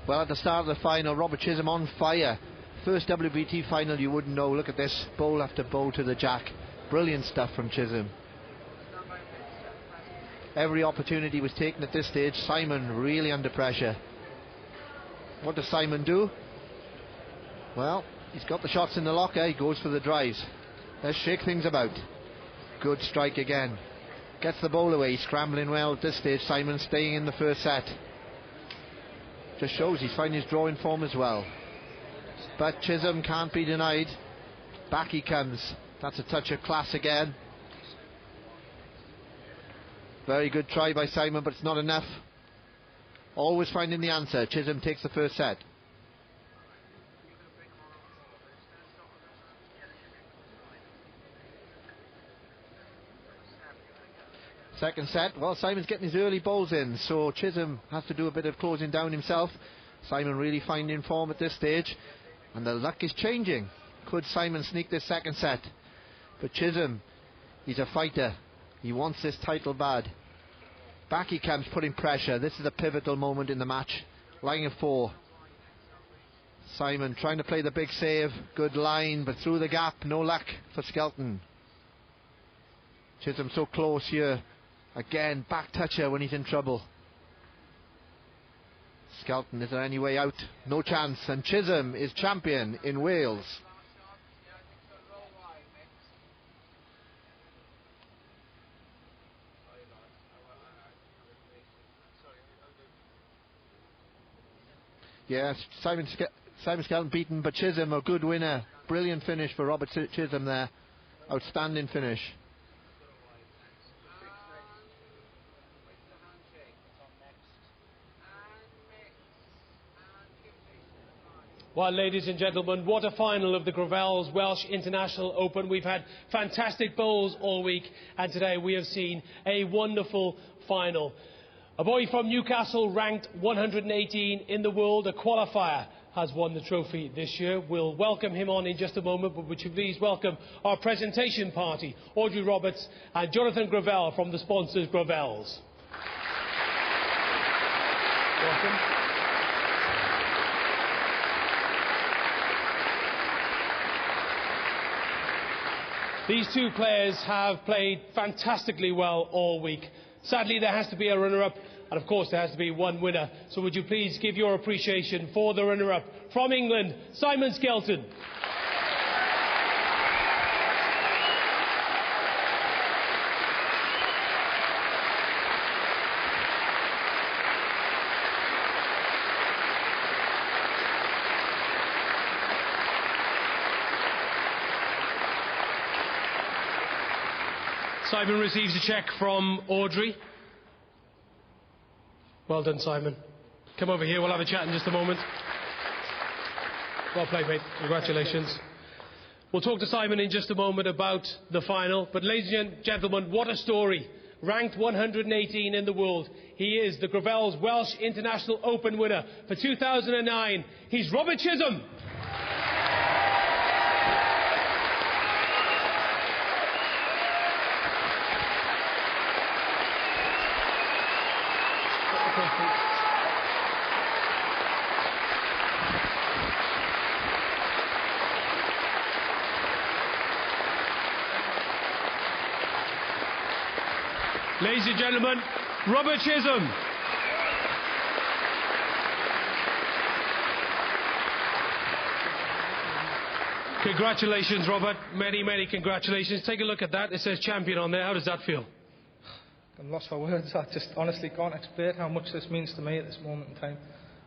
Well, at the start of the final, Robert Chisholm on fire. First WBT final, you wouldn't know. Look at this, bowl after bowl to the jack. Brilliant stuff from Chisholm. Every opportunity was taken at this stage. Simon really under pressure. What does Simon do? Well, he's got the shots in the locker. He goes for the drives. Let's shake things about. Good strike again. Gets the bowl away. Scrambling well at this stage. Simon staying in the first set. Just shows he's finding his drawing form as well. But Chisholm can't be denied. Back he comes. That's a touch of class again. Very good try by Simon, but it's not enough. Always finding the answer. Chisholm takes the first set. Second set, well, Simon's getting his early bowls in, so Chisholm has to do a bit of closing down himself. Simon really finding form at this stage, and the luck is changing. Could Simon sneak this second set? But Chisholm, he's a fighter. He wants this title bad. Back he comes, putting pressure. This is a pivotal moment in the match. Line of 4. Simon trying to play the big save. Good line, but through the gap, no luck for Skelton. Chisholm so close here. Again, back toucher when he's in trouble. Skelton, is there any way out? No chance, and Chisholm is champion in Wales. Yes, Simon Skelton beaten, but Chisholm a good winner. Brilliant finish for Robert Chisholm there. Outstanding finish. Well, ladies and gentlemen, what a final of the Gravel's Welsh International Open. We've had fantastic bowls all week, and today we have seen a wonderful final. A boy from Newcastle, ranked 118 in the world, a qualifier, has won the trophy this year. We'll welcome him on in just a moment, but would you please welcome our presentation party, Audrey Roberts and Jonathan Gravel from the sponsors Gravels. Welcome. These two players have played fantastically well all week. Sadly, there has to be a runner-up, and of course there has to be one winner. So would you please give your appreciation for the runner-up from England, Simon Skelton. Simon receives a cheque from Audrey. Well done, Simon. Come over here, we'll have a chat in just a moment. Well played, mate. Congratulations. We'll talk to Simon in just a moment about the final. But ladies and gentlemen, what a story. Ranked 118 in the world. He is the Gravel's Welsh International Open winner for 2009. He's Robert Chisholm. Ladies and gentlemen, Robert Chisholm. Congratulations, Robert. Many, many congratulations. Take a look at that. It says champion on there. How does that feel? I'm lost for words. I just honestly can't explain how much this means to me at this moment in time.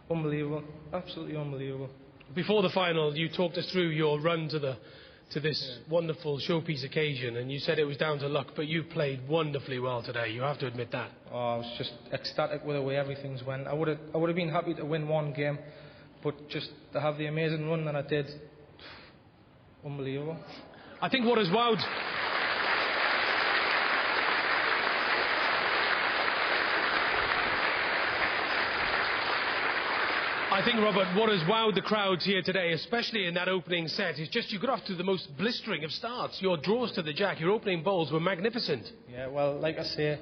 Unbelievable. Absolutely unbelievable. Before the final, you talked us through your run to to this wonderful showpiece occasion, and you said it was down to luck, but you played wonderfully well today. You have to admit that. Oh, I was just ecstatic with the way everything's went. I would have been happy to win one game, but just to have the amazing run that I did, unbelievable. I think what has wowed... I think, Robert, what has wowed the crowds here today, especially in that opening set, is just you got off to the most blistering of starts. Your draws to the jack, your opening bowls were magnificent. Yeah, well, like I say,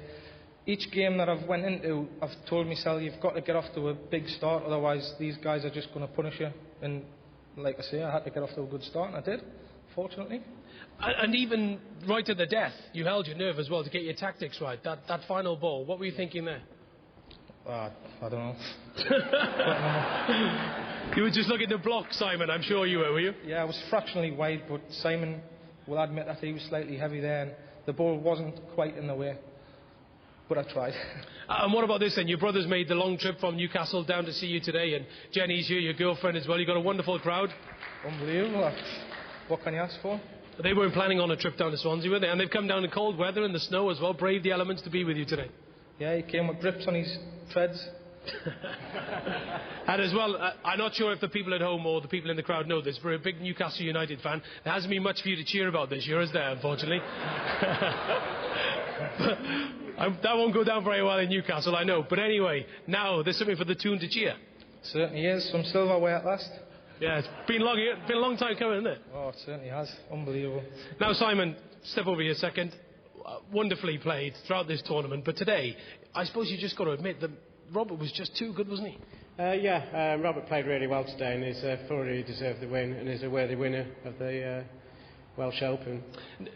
each game that I've went into, I've told myself you've got to get off to a big start, otherwise these guys are just going to punish you. And like I say, I had to get off to a good start, and I did, fortunately. And even right to the death, you held your nerve as well to get your tactics right. That final ball, what were you thinking there? I don't know. You were just looking to block Simon, I'm sure you were you? Yeah, I was fractionally wide, but Simon will admit that he was slightly heavy there, and the ball wasn't quite in the way. But I tried. And what about this then? Your brother's made the long trip from Newcastle down to see you today, and Jenny's here, your girlfriend as well. You've got a wonderful crowd. Unbelievable. What can you ask for? They weren't planning on a trip down to Swansea, were they? And they've come down in cold weather and the snow as well, braved the elements to be with you today. Yeah, he came with grips on his treads. And as well, I'm not sure if the people at home or the people in the crowd know this, for a big Newcastle United fan, there hasn't been much for you to cheer about this year, is there, unfortunately? That won't go down very well in Newcastle, I know. But anyway, now there's something for the tune to cheer. Certainly is. Some silverware at last. Yeah, it's been a long time coming, isn't it? Oh, it certainly has. Unbelievable. Now, Simon, step over here a second. Wonderfully played throughout this tournament, but today, I suppose you just got to admit that Robert was just too good, wasn't he? Robert played really well today, and he's thoroughly deserved the win, and is a worthy winner of the Welsh Open.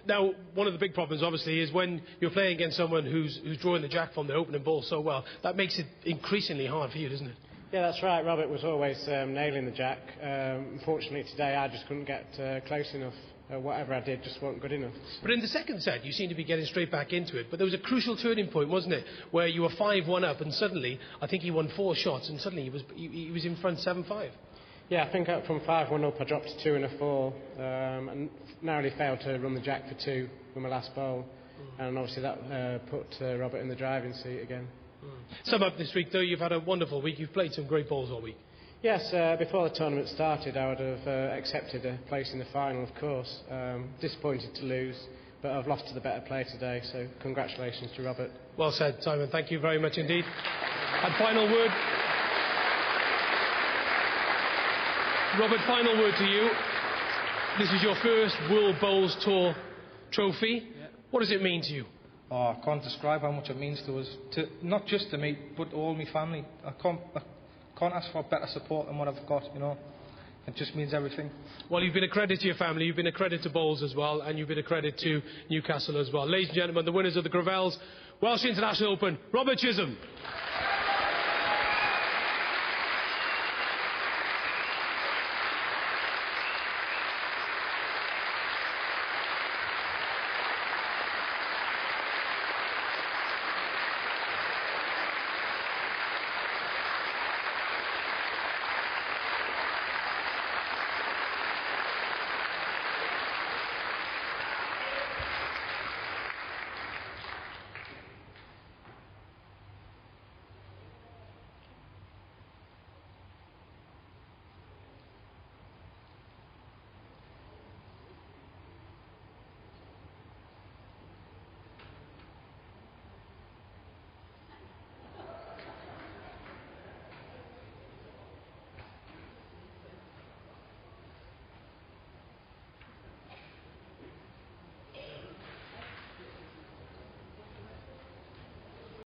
Now, one of the big problems, obviously, is when you're playing against someone who's drawing the jack from the opening ball so well. That makes it increasingly hard for you, doesn't it? Yeah, that's right. Robert was always nailing the jack. Unfortunately, today I just couldn't get close enough. Whatever I did just wasn't good enough. But in the second set, you seemed to be getting straight back into it. But there was a crucial turning point, wasn't it, where you were 5-1 up, and suddenly, I think he won 4 shots, and suddenly he was in front 7-5. Yeah, I think from 5-1 up, I dropped to 2 and a 4, and narrowly failed to run the jack for 2 with my last bowl, and obviously that put Robert in the driving seat again. Sum up this week, though, you've had a wonderful week. You've played some great balls all week. Yes, before the tournament started, I would have accepted a place in the final, of course. Disappointed to lose, but I've lost to the better player today, so congratulations to Robert. Well said, Simon. Thank you very much indeed. And final word. Robert, final word to you. This is your first World Bowls Tour trophy. Yeah. What does it mean to you? Oh, I can't describe how much it means to us. Not just to me, but to all my family. I can't ask for better support than what I've got, you know. It just means everything. Well, you've been a credit to your family, you've been a credit to Bowls as well, and you've been a credit to Newcastle as well. Ladies and gentlemen, the winners of the Gravels Welsh International Open, Robert Chisholm.